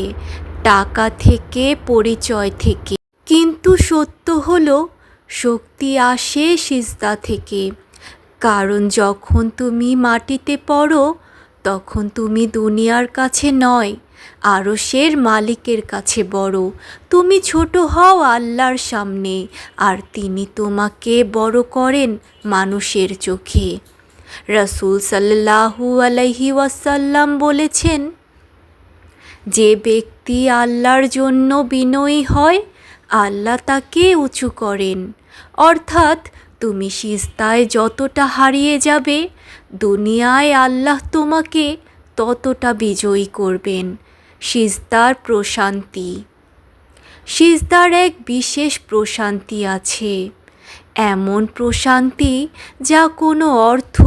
টাকা থেকে, পরিচয় থেকে, কিন্তু সত্য হলো শক্তি আসে সিজদা থেকে। কারণ যখন তুমি মাটিতে পড়ো তখন তুমি দুনিয়ার কাছে নয়, আরশের মালিকের কাছে বড়। তুমি ছোট হও আল্লাহর সামনে, আর তিনি তোমাকে বড় করেন মানুষের চোখে। রাসূল সাল্লাল্লাহু আলাইহি ওয়াসাল্লাম বলেছেন, যে ব্যক্তি আল্লাহর জন্য বিনয়ী হয় আল্লাহ তাকে উঁচু করেন। অর্থাৎ তুমি সিজদায় যতটা হারিয়ে যাবে দুনিয়ায় আল্লাহ তোমাকে ততটা বিজয়ী করবেন। সিজদার প্রশান্তি। সিজদার এক বিশেষ প্রশান্তি আছে, এমন প্রশান্তি যা কোনো অর্থ,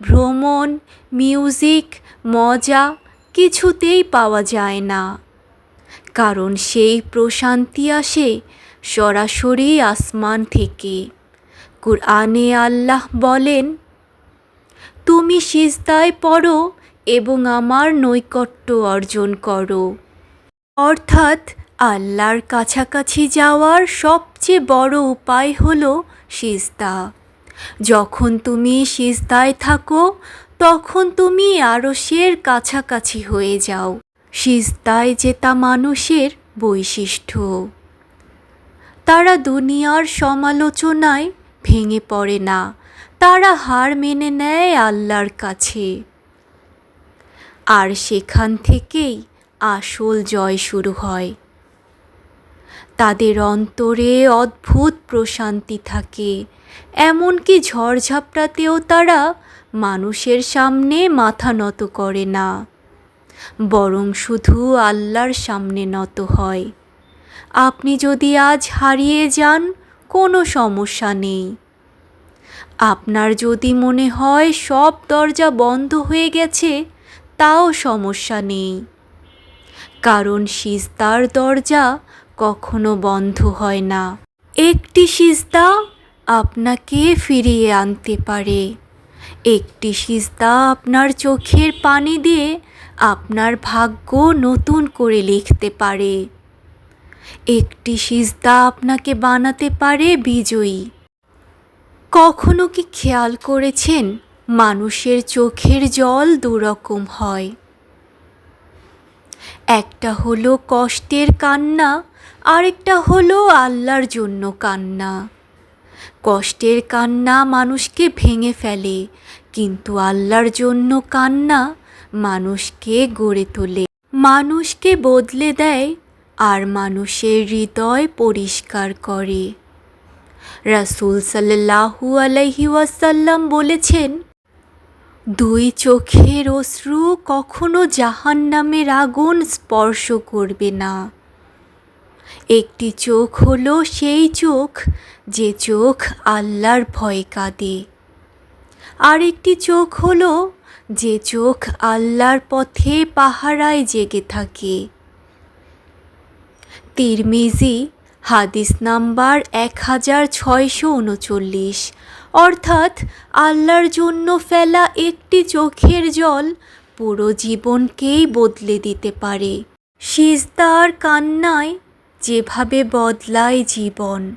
ভ্রমণ, মিউজিক, মজা কিছুতেই পাওয়া যায় না। কারণ সেই প্রশান্তি আসে সরাসরি আসমান থেকে। কুরআনে আল্লাহ বলেন, তুমি সিজদায় পড়ো এবং আমার নৈকট্য অর্জন করো। অর্থাৎ আল্লাহর কাছাকাছি যাওয়ার সবচেয়ে বড় উপায় হলো সিজদা। যখন তুমি সিজদায় থাকো তখন তুমি আরশের কাছাকাছি হয়ে যাও। সিজদায় জেতা মানুষের বৈশিষ্ট্য। তারা দুনিয়ার সমালোচনায় ভেঙে পড়ে না, তারা হার মেনে নেয় আল্লাহর কাছে। আর সেখান থেকেই আসল জয় শুরু হয়। তাদের অন্তরে অদ্ভুত প্রশান্তি থাকে, এমনকি ঝড়ঝাপটাতেও তারা মানুষের সামনে মাথা নত করে না, বরং শুধু আল্লাহর সামনে নত হয়। আপনি যদি আজ হারিয়ে যান, কোনো সমস্যা নেই। আপনার যদি মনে হয় সব দরজা বন্ধ হয়ে গেছে, তাও সমস্যা নেই, কারণ সিজদার দরজা কখনো বন্ধ হয় না। একটি সিজদা আপনাকে ফিরিয়ে আনতে পারে। একটি সিজদা আপনার চোখের পানি দিয়ে আপনার ভাগ্য নতুন করে লিখতে পারে। একটি সিজদা আপনাকে বানাতে পারে বিজয়ী। কখনো কি খেয়াল করেছেন, মানুষের চোখের জল দুরকম হয়। একটা হলো কষ্টের কান্না, আরেকটা হলো আল্লাহর জন্য কান্না। কষ্টের কান্না মানুষকে ভেঙে ফেলে, কিন্তু আল্লাহর জন্য কান্না মানুষকে গড়ে তোলে, মানুষকে বদলে দেয় আর মানুষের হৃদয় পরিষ্কার করে। রাসূল সাল্লাল্লাহু আলাইহি ওয়াসাল্লাম বলেছেন, দুই চোখের অশ্রু কখনো জাহান্নামের আগুন স্পর্শ করবে না। একটি চোখ হলো সেই চোখ যে চোখ আল্লাহর ভয়ে কাঁদে, আর একটি চোখ হলো যে চোখ আল্লাহর পথে পাহারায় জেগে থাকে। তিরমিজি হাদিস নাম্বার 1639। অর্থাৎ আল্লাহর জন্য ফেলা একটি চোখের জল পুরো জীবনকেই বদলে দিতে পারে। সিজদার কান্নায় যেভাবে বদলায় জীবন।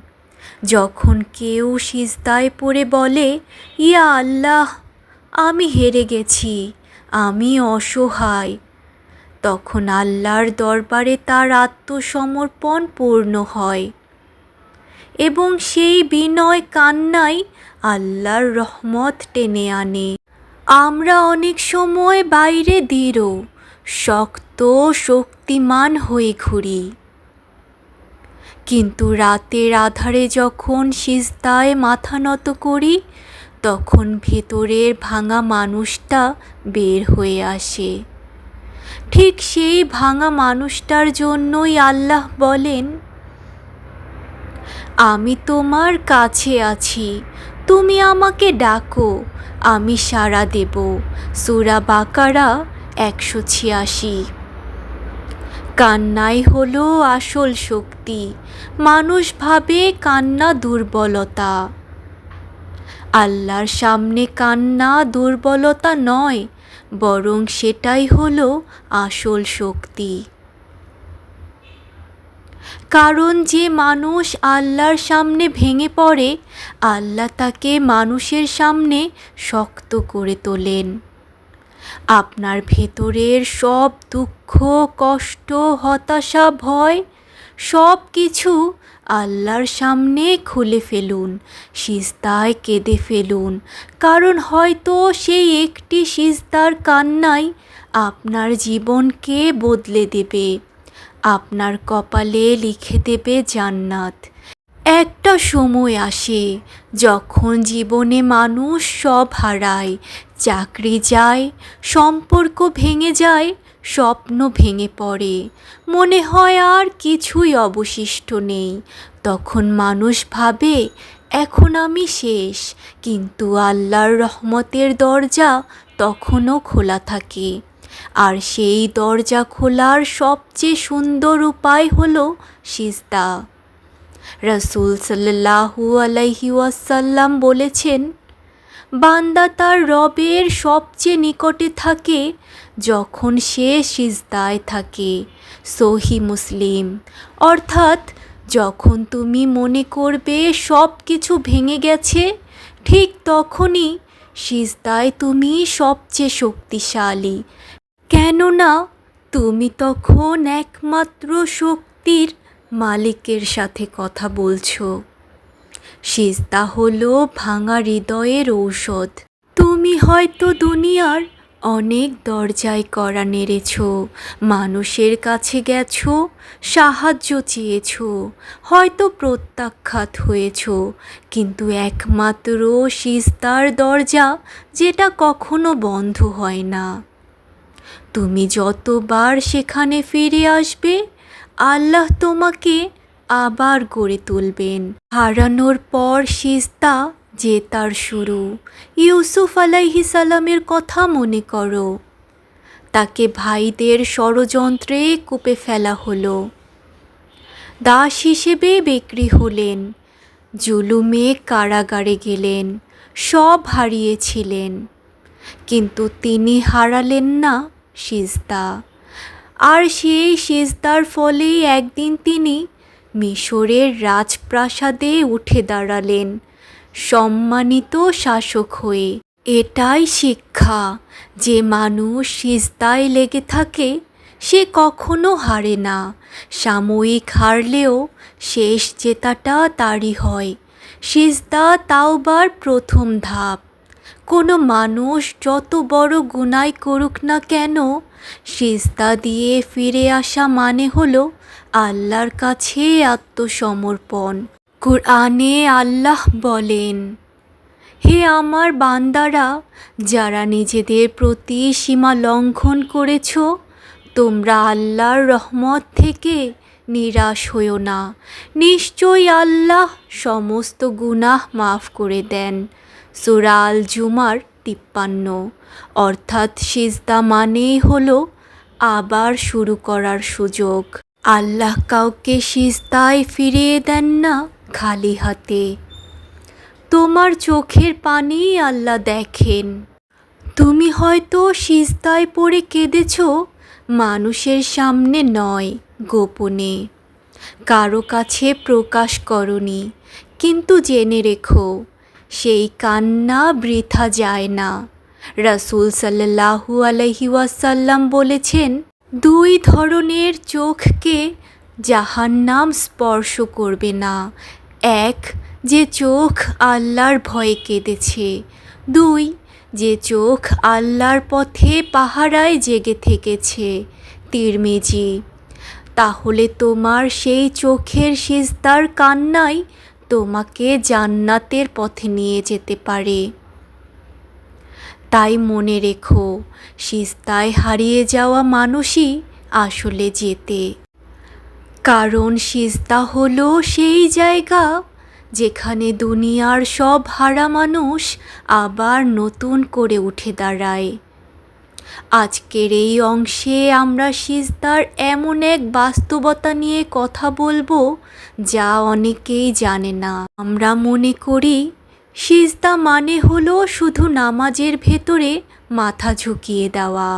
যখন কেউ সিজদায় পড়ে বলে, ইয়া আল্লাহ, আমি হেরে গেছি, আমি অসহায়, তখন আল্লাহর দরবারে তার আত্মসমর্পণ পূর্ণ হয় এবং সেই বিনয় কান্নাই আল্লাহর রহমত টেনে আনে। আমরা অনেক সময় বাইরে দৃঢ়, শক্ত, শক্তিমান হয়ে ঘুরি, কিন্তু রাতের আধারে যখন সিজদায় মাথা নত করি, তখন ভেতরের ভাঙা মানুষটা বের হয়ে আসে। ঠিক সেই ভাঙা মানুষটার জন্যই আল্লাহ বলেন, আমি তোমার কাছে আছি, তুমি আমাকে ডাকো, আমি সাড়া দেব। সূরা বাকারা 186। কান্নাই হলো আসল শক্তি। মানুষ ভাবে কান্না দুর্বলতা। আল্লাহর সামনে কান্না দুর্বলতা নয়, বরং সেটাই হলো আসল শক্তি। কারণ যে মানুষ আল্লাহর সামনে ভেঙে পড়ে, আল্লাহ তাকে মানুষের সামনে শক্ত করে তোলেন। আপনার ভেতরের সব দুঃখ, কষ্ট, হতাশা, ভয় সব কিছু আল্লাহর সামনে খুলে ফেলুন, সিজদায় কেঁদে ফেলুন, কারণ হয়তো সেই একটি সিজদার কান্নাই আপনার জীবনকে বদলে দেবে, আপনার কপালে লিখে দেবে জান্নাত। একটা সময় আসে যখন জীবনে মানুষ সব হারায়, চাকরি যায়, সম্পর্ক ভেঙে যায়, স্বপ্ন ভেঙে পড়ে, মনে হয় আর কিছুই অবশিষ্ট নেই। তখন মানুষ ভাবে, এখন আমি শেষ, কিন্তু আল্লাহর রহমতের দরজা তখনও খোলা থাকে। আর সেই দরজা খোলার সবচেয়ে সুন্দর উপায় হলো সিজদা। রাসূল সাল্লাল্লাহু আলাইহি ওয়াসাল্লাম বলেছেন, বান্দা তার রবের সবচেয়ে নিকটে থাকে যখন সে সিজদায় থাকে। সহিহ মুসলিম। অর্থাৎ যখন তুমি মনে করবে সব কিছু ভেঙে গেছে, ঠিক তখনই সিজদায় তুমি সবচেয়ে শক্তিশালী। কেননা তুমি তখন একমাত্র শক্তির মালিকের সাথে কথা বলছো। সিজদা হলো ভাঙা হৃদয়ের ঔষধ। তুমি হয়তো দুনিয়ার অনেক দরজায় কড়া নেড়েছ, মানুষের কাছে গেছো, সাহায্য চেয়েছ, হয়তো প্রত্যাখ্যাত হয়েছ, কিন্তু একমাত্র সিজদার দরজা যেটা কখনো বন্ধ হয় না। তুমি যতবার সেখানে ফিরে আসবে, আল্লাহ তোমাকে আবার গড়ে তুলবেন। হারানোর পর সিজদা যে তার শুরু। ইউসুফ আলাইহিস সালামের কথা মনে করো। তাকে ভাইদের ষড়যন্ত্রে কূপে ফেলা হলো, দাস হিসেবে বিক্রি হলেন, জুলুমে কারাগারে গেলেন, সব হারিয়েছিলেন, কিন্তু তিনি হারালেন না সিজদা। আর সেই সিজদার ফলেই একদিন তিনি মিশরের রাজপ্রাসাদে উঠে দাঁড়ালেন, সম্মানিত শাসক হয়ে। এটাই শিক্ষা, যে মানুষ সিজদায় লেগে থাকে সে কখনো হারে না। সাময়িক হারলেও শেষ জেতাটা তারই হয়। সিজদা তাওবার প্রথম ধাপ। কোনো মানুষ যত বড় গুনাহ করুক না কেন, সিজদা দিয়ে ফিরে আসা মানে হলো আল্লাহর কাছে আত্মসমর্পণ। কুরআনে আল্লাহ বলেন, হে আমার বান্দারা, যারা নিজেদের প্রতি সীমা লঙ্ঘন করেছ, তোমরা আল্লাহর রহমত থেকে নিরাশ হইও না। নিশ্চয়ই আল্লাহ সমস্ত গুনাহ মাফ করে দেন। সূরা আল জুমার 53। অর্থাৎ সিজদা মানেই হলো আবার শুরু করার সুযোগ। আল্লাহ কাউকে সিজদায় ফিরিয়ে দেন না খালি হাতে। তোমার চোখের পানি আল্লাহ দেখেন। তুমি হয়তো সিজদায় পড়ে কেঁদেছ, মানুষের সামনে নয়, গোপনে। কারো কাছে প্রকাশ করনি, কিন্তু জেনে রেখো সেই কান্না বৃথা যায় না। রাসূল সাল্লাল্লাহু আলাইহি ওয়াসাল্লাম বলেছেন, দুই ধরনের চোখকে জাহান্নাম স্পর্শ করবে না। এক, যে চোখ আল্লাহর ভয়ে কেঁদেছে। দুই, যে চোখ আল্লাহর পথে পাহারায় জেগে থেকেছে। তিরমিজি। তাহলে তোমার সেই চোখের সিজদার কান্নাই তোমাকে জান্নাতের পথে নিয়ে যেতে পারে। তাই মনে রেখো, সিজদায় হারিয়ে যাওয়া মানুষই আসলে জেতে। কারণ সিজদা হলো সেই জায়গা যেখানে দুনিয়ার সব হারা মানুষ আবার নতুন করে উঠে দাঁড়ায়। আজকের এই অংশে আমরা সিজদার এমন এক বাস্তবতা নিয়ে কথা বলবো যা অনেকেই জানে না। আমরা মনে করি সিজদা মানে হলো শুধু নামাজের ভেতরে মাথা ঝুঁকিয়ে দেওয়া,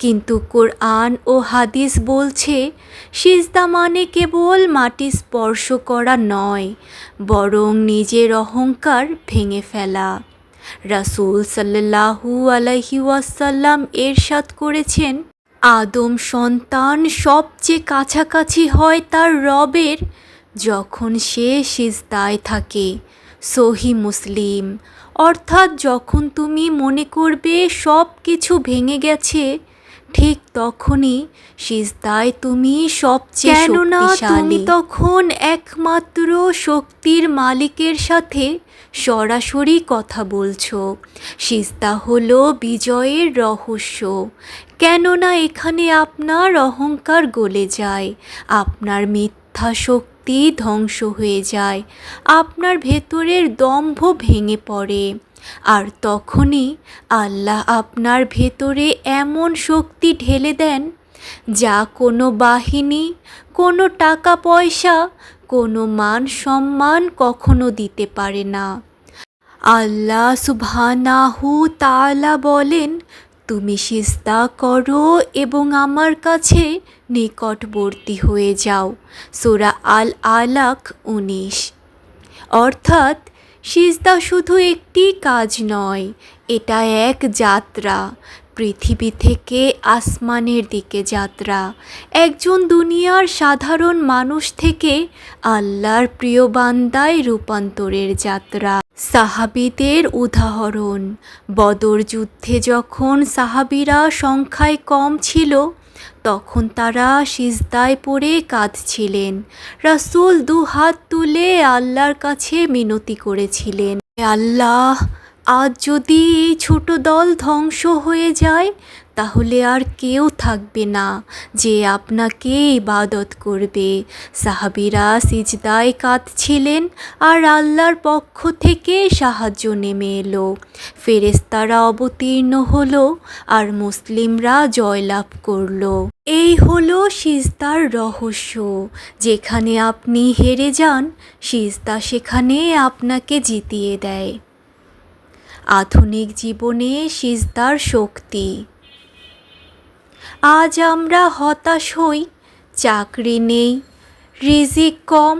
কিন্তু কোরআন ও হাদিস বলছে সিজদা মানে কেবল মাটি স্পর্শ করা নয়, বরং নিজের অহংকার ভেঙে ফেলা। রাসূল সাল্লাল্লাহু আলাইহি ওয়াসাল্লাম ইরশাদ করেছেন, আদম সন্তান সবচেয়ে কাছাকাছি হয় তার রবের যখন সে সিজদায় থাকে। সহিহ মুসলিম। অর্থাৎ যখন তুমি মনে করবে সব কিছু ভেঙে গেছে, ঠিক তখনই সিজদায় তুমি সবচেয়ে শক্তিশালী। কেননা তুমি তখন একমাত্র শক্তির মালিকের সাথে সরাসরি কথা বলছো। সিজদা হলো বিজয়ের রহস্য। কেননা এখানে আপনার অহংকার গলে যায়, আপনার মিথ্যা শক্তি ধ্বংস হয়ে যায়, আপনার ভেতরের দম্ভ ভেঙে পড়ে। আর তখনই আল্লাহ আপনার ভেতরে এমন শক্তি ঢেলে দেন যা কোনো বাহিনী, কোনো টাকা পয়সা, কোনো মান সম্মান কখনো দিতে পারে না। আল্লাহ সুবহানাহু তাআলা বলেন, তুমি সিজদা করো এবং আমার কাছে নিকটবর্তী হয়ে যাও। সূরা আল আলাক 19। অর্থাৎ সিজদা শুধু একটি কাজ নয়, এটা এক যাত্রা, পৃথিবী থেকে আসমানের দিকে যাত্রা, একজন দুনিয়ার সাধারণ মানুষ থেকে আল্লাহর প্রিয় বান্দায় রূপান্তরের যাত্রা। সাহাবীদের উদাহরণ: বদর যুদ্ধে যখন সাহাবীরা সংখ্যায় কম ছিল, তখন তারা সিজদায় পড়ে কাঁদছিলেন। রাসূল দুহাত তুলে আল্লাহর কাছে মিনতি করেছিলেন, হে আল্লাহ, আজ যদি এই ছোট দল ধ্বংস হয়ে যায়, তাহলে আর কেউ থাকবে না যে আপনাকে ইবাদত করবে। সাহাবীরা সিজদায় কাঁদছিলেন আর আল্লাহর পক্ষ থেকে সাহায্য নেমে এলো। ফেরেশতারা অবতীর্ণ হলো আর মুসলিমরা জয়লাভ করলো। এই হলো সিজদার রহস্য। যেখানে আপনি হেরে যান, সিজদা সেখানে আপনাকে জিতিয়ে দেয়। আধুনিক জীবনে সিজদার শক্তি। আজ আমরা হতাশ হই, চাকরি নেই, রিজিক কম,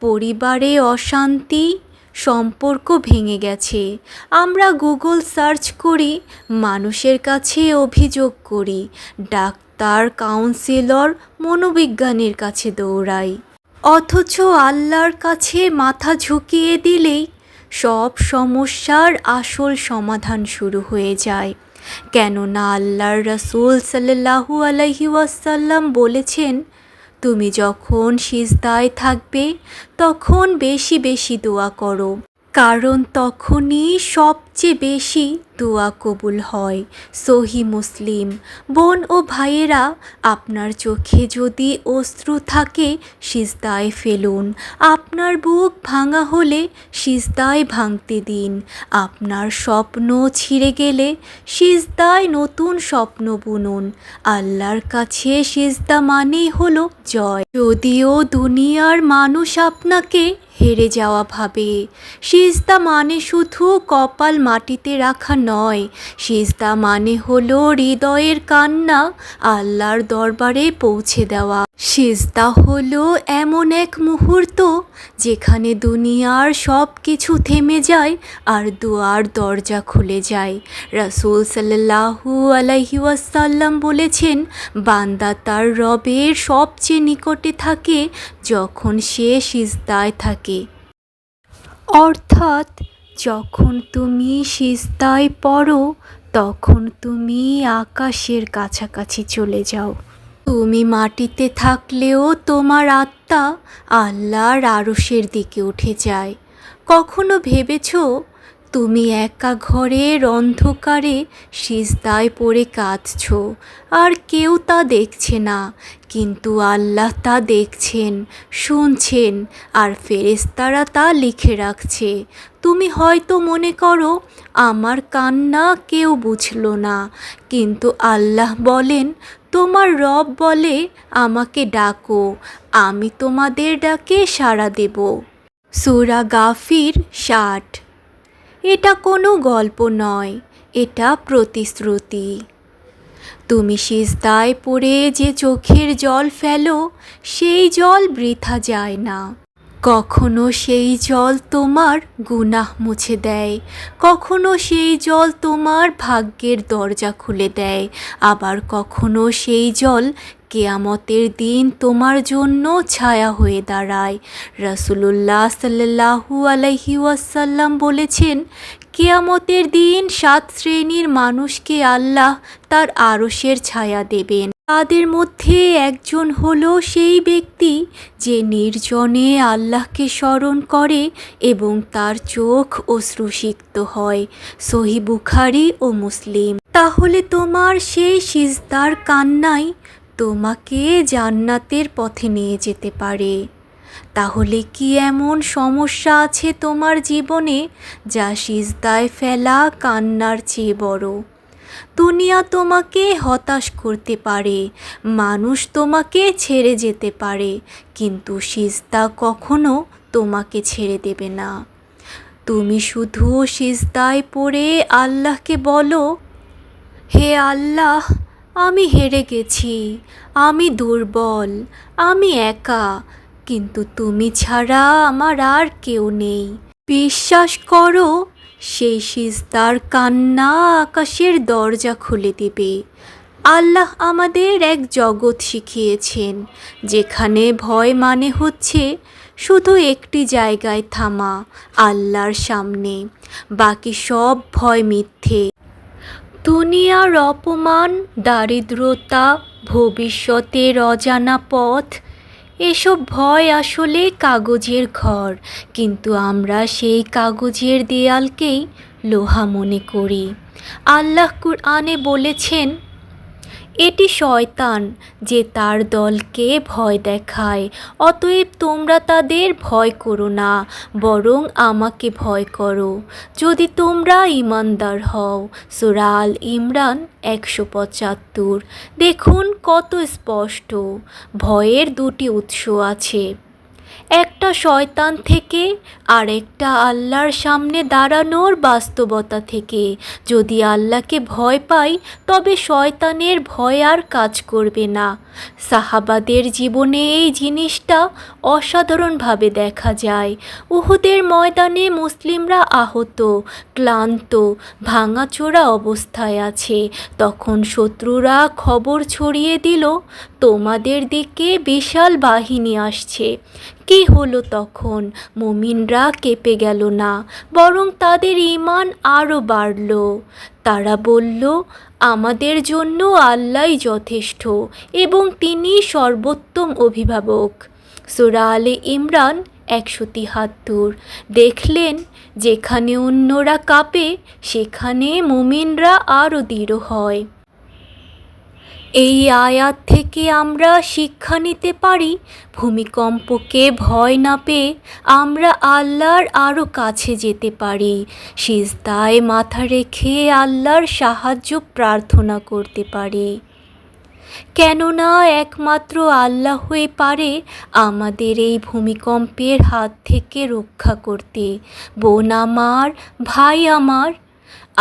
পরিবারে অশান্তি, সম্পর্ক ভেঙে গেছে। আমরা গুগল সার্চ করি, মানুষের কাছে অভিযোগ করি, ডাক্তার, কাউন্সিলর, মনোবিজ্ঞানীর কাছে দৌড়াই। অথচ আল্লাহর কাছে মাথা ঝুঁকিয়ে দিলেই সব সমস্যার আসল সমাধান শুরু হয়ে যায়। কেননা আল্লাহর রাসূল সাল্লাল্লাহু আলাইহি ওয়াসাল্লাম বলেছেন, তুমি যখন সিজদায় থাকবে তখন বেশি বেশি দোয়া করো, কারণ তখনই সবচেয়ে বেশি দোয়া কবুল হয়। সহিহ মুসলিম। বোন ও ভাইয়েরা, আপনার চোখে যদি অশ্রু থাকে, সিজদায় ফেলুন। আপনার বুক ভাঙা হলে সিজদায় ভাঙতে দিন। আপনার স্বপ্ন ছিঁড়ে গেলে সিজদায় নতুন স্বপ্ন বুনুন। আল্লাহর কাছে সিজদা মানেই হলো জয়। যদিও দুনিয়ার মানুষ আপনাকে হেরে যাওয়া ভাবে, সিজদা মানে শুধু কপাল মাটিতে রাখা নয়, সিজদা মানে হলো হৃদয়ের কান্না আল্লাহর দরবারে পৌঁছে দেওয়া। সিজদা হলো এমন এক মুহূর্ত যেখানে দুনিয়ার সব কিছু থেমে যায় আর দুয়ার দরজা খুলে যায়। রাসূল সাল্লাল্লাহু আলাইহি ওয়াসাল্লাম বলেছেন, বান্দা তার রবের সবচেয়ে নিকটে থাকে যখন সে সিজদায় থাকে। অর্থাৎ যখন তুমি সিজদায় পড়ো, তখন তুমি আকাশের কাছাকাছি চলে যাও। তুমি মাটিতে থাকলেও তোমার আত্মা আল্লাহর আরশের দিকে উঠে যায়। কখনো ভেবেছো তুমি একা ঘরের অন্ধকারে সিজদায় পড়ে কাঁদছো, আর কেউ তা দেখছে না, কিন্তু আল্লাহ তা দেখছেন, শুনছেন, আর ফেরেশতারা তা লিখে রাখছে। তুমি হয়তো মনে করো, আমার কান্না কেউ বুঝলো না, কিন্তু আল্লাহ বলেন, তোমার রব বলে, আমাকে ডাকো, আমি তোমাদের ডাকে সাড়া দেব। সূরা গাফির 60। এটা কোনো গল্প নয়, এটা প্রতিশ্রুতি। তুমি সিজদায় পড়ে যে চোখের জল ফেলো, সেই জল বৃথা যায় না। কখনো সেই জল তোমার গুনাহ মুছে দেয়, কখনো সেই জল তোমার ভাগ্যের দরজা খুলে দেয়, আবার কখনো সেই জল কিয়ামতের দিন তোমার জন্য ছায়া হয়ে দাঁড়ায়। রাসূলুল্লাহ সাল্লাল্লাহু আলাইহি ওয়াসাল্লাম বলেছেন, কিয়ামতের দিন 7 শ্রেণীর মানুষকে আল্লাহ তার আরশের ছায়া দেবেন। তাদের মধ্যে একজন হলো সেই ব্যক্তি যে নির্জনে আল্লাহকে স্মরণ করে এবং তার চোখ অশ্রুসিক্ত হয়। সহিহ বুখারী ও মুসলিম। তাহলে তোমার সেই সিজদার কান্নাই তোমাকে জান্নাতের পথে নিয়ে যেতে পারে। তাহলে কি এমন সমস্যা আছে তোমার জীবনে যা সিজদায় ফেলা কান্নার চেয়ে বড়? দুনিয়া তোমাকে হতাশ করতে পারে, মানুষ তোমাকে ছেড়ে যেতে পারে, কিন্তু সিজদা কখনো তোমাকে ছেড়ে দেবে না। তুমি শুধু সিজদায় পড়ে আল্লাহকে বলো, হে আল্লাহ, আমি হেরে গেছি, আমি দুর্বল, আমি একা, কিন্তু তুমি ছাড়া আমার আর কেউ নেই। বিশ্বাস করো, সেই সিজদার কান্না আকাশের দরজা খুলে দেবে। আল্লাহ আমাদের এক জগৎ শিখিয়েছেন, যেখানে ভয় মানে হচ্ছে শুধু একটি জায়গায় থামা, আল্লাহর সামনে। বাকি সব ভয় মিথ্যে। দুনিয়ার অপমান, দারিদ্রতা, ভবিষ্যতের অজানা পথ, এসব ভয় আসলে কাগজের ঘর, কিন্তু আমরা সেই কাগজের দেয়ালকেই লোহা মনে করি। আল্লাহ কুরআনে বলেছেন, এটি শয়তান যে তার দলকে ভয় দেখায়, অতএব তোমরা তাদের ভয় করো না, বরং আমাকে ভয় করো যদি তোমরা ঈমানদার হও। সূরা আল ইমরান 175। দেখুন কত স্পষ্ট। ভয়ের দুটি উৎস আছে, একটা শয়তান থেকে, আর একটা আল্লাহর সামনে দাঁড়ানোর বাস্তবতা থেকে। যদি আল্লাহকে ভয় পাই, তবে শয়তানের ভয় আর কাজ করবে না। সাহাবাদের জীবনে এই জিনিসটা অসাধারণভাবে দেখা যায়। উহুদের ময়দানে মুসলিমরা আহত, ক্লান্ত, ভাঙাচোরা অবস্থায় আছে। তখন শত্রুরা খবর ছড়িয়ে দিল, তোমাদের দিকে বিশাল বাহিনী আসছে। কি হলো তখন? মুমিনরা কেঁপে গেল না, বরং তাদের ঈমান আরও বাড়ল। তারা বলল, আমাদের জন্য আল্লাহই যথেষ্ট এবং তিনি সর্বোত্তম অভিভাবক। সূরা আলে ইমরান 173। দেখলেন, যেখানে অন্যরা কাঁপে, সেখানে মুমিনরা আরও দৃঢ় হয়। এই আয়াত থেকে আমরা শিক্ষা নিতে পারি, ভূমিকম্পকে ভয় না পেয়ে আমরা আল্লাহর আরও কাছে যেতে পারি। সিজদায় মাথা রেখে আল্লাহর সাহায্য প্রার্থনা করতে পারি, কেননা একমাত্র আল্লাহই পারে আমাদের এই ভূমিকম্পের হাত থেকে রক্ষা করতে। বোন আমার, ভাই আমার,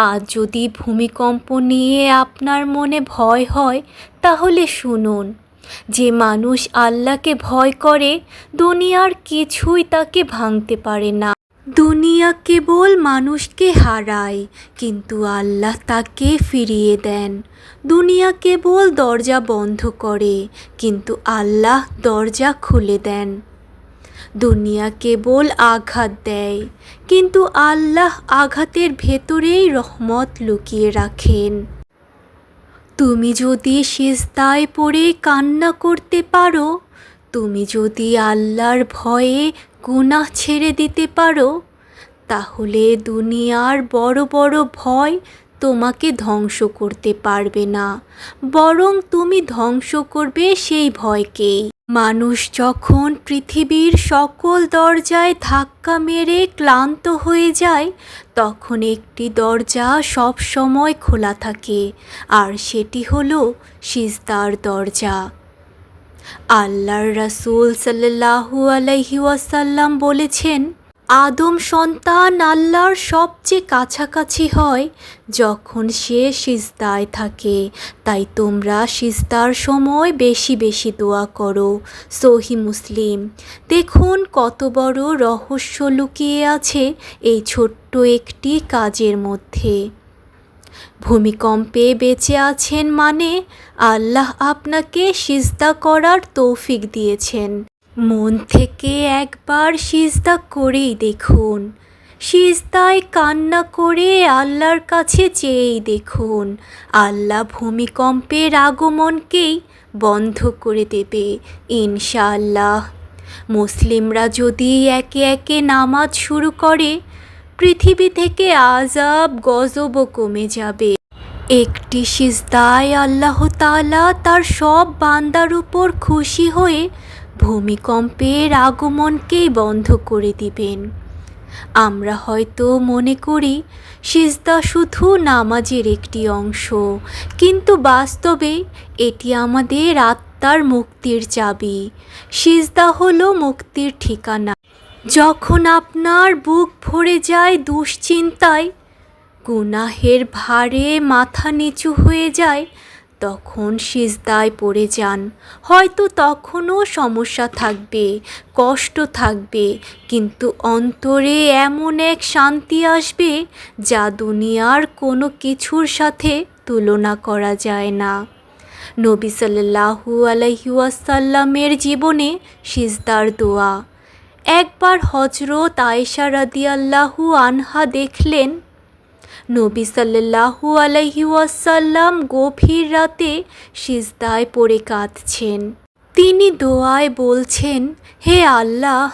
আজ যদি ভূমিকম্প নিয়ে আপনার মনে ভয় হয়, তাহলে শুনুন, যে মানুষ আল্লাহকে ভয় করে, দুনিয়ার কিছুই তাকে ভাঙতে পারে না। দুনিয়া কেবল মানুষকে হারায়, কিন্তু আল্লাহ তাকে ফিরিয়ে দেন। দুনিয়া কেবল দরজা বন্ধ করে, কিন্তু আল্লাহ দরজা খুলে দেন। দুনিয়া কেবল আঘাত দেয়, কিন্তু আল্লাহ আঘাতের ভেতরেই রহমত লুকিয়ে রাখেন। তুমি যদি সিজদায় পড়ে কান্না করতে পারো, তুমি যদি আল্লাহর ভয়ে গুনাহ ছেড়ে দিতে পারো, তাহলে দুনিয়ার বড় বড় ভয় তোমাকে ধ্বংস করতে পারবে না, বরং তুমি ধ্বংস করবে সেই ভয়কেই। মানুষ যখন পৃথিবীর সকল দরজায় ধাক্কা মেরে ক্লান্ত হয়ে যায়, তখন একটি দরজা সব সময় খোলা থাকে, আর সেটি হলো সিজদার দরজা। আল্লাহর রাসূল সাল্লাল্লাহু আলাইহি ওয়াসাল্লাম বলেছেন, আদম সন্তান আল্লাহর সবচেয়ে কাছাকাছি হয় যখন সে সিজদায় থাকে। তাই তোমরা সিজদার সময় বেশি বেশি দোয়া করো। সহিহ মুসলিম। দেখুন কত বড় রহস্য লুকিয়ে আছে এই ছোট্ট একটি কাজের মধ্যে। ভূমিকম্পে বেঁচে আছেন মানে আল্লাহ আপনাকে সিজদা করার তৌফিক দিয়েছেন। মন থেকে একবার সিজদা করেই দেখুন, সিজদায় কান্না করে আল্লাহর কাছে চেয়েই দেখুন। আল্লাহ ভূমিকম্পের আগমনকেই বন্ধ করে দেবে ইনশাআল্লাহ। মুসলিমরা যদি একে একে নামাজ শুরু করে, পৃথিবী থেকে আযাব গজবও কমে যাবে। একটি সিজদায় আল্লাহ তাআলা তার সব বান্দার উপর খুশি হয়ে ভূমিকম্পের আগমনকেই বন্ধ করে দিবেন। আমরা হয়তো মনে করি সিজদা শুধু নামাজের একটি অংশ, কিন্তু বাস্তবে এটি আমাদের আত্মার মুক্তির চাবি। সিজদা হলো মুক্তির ঠিকানা। যখন আপনার বুক ভরে যায় দুশ্চিন্তায়, গুনাহের ভারে মাথা নিচু হয়ে যায়, তখন সিজদায় পড়ে যান। হয়তো তখনও সমস্যা থাকবে, কষ্ট থাকবে, কিন্তু অন্তরে এমন এক শান্তি আসবে যা দুনিয়ার কোনো কিছুর সাথে তুলনা করা যায় না। নবী সাল্লাল্লাহু আলাইহি ওয়াসাল্লামের জীবনে সিজদার দোয়া। একবার হযরত আয়েশা রাদিয়াল্লাহু আনহা দেখলেন নবী সাল্লাল্লাহু আলাইহি ওয়াসাল্লাম গভীর রাতে সিজদায় পড়ে কাঁদছেন। তিনি দোয়ায় বলছেন, হে আল্লাহ,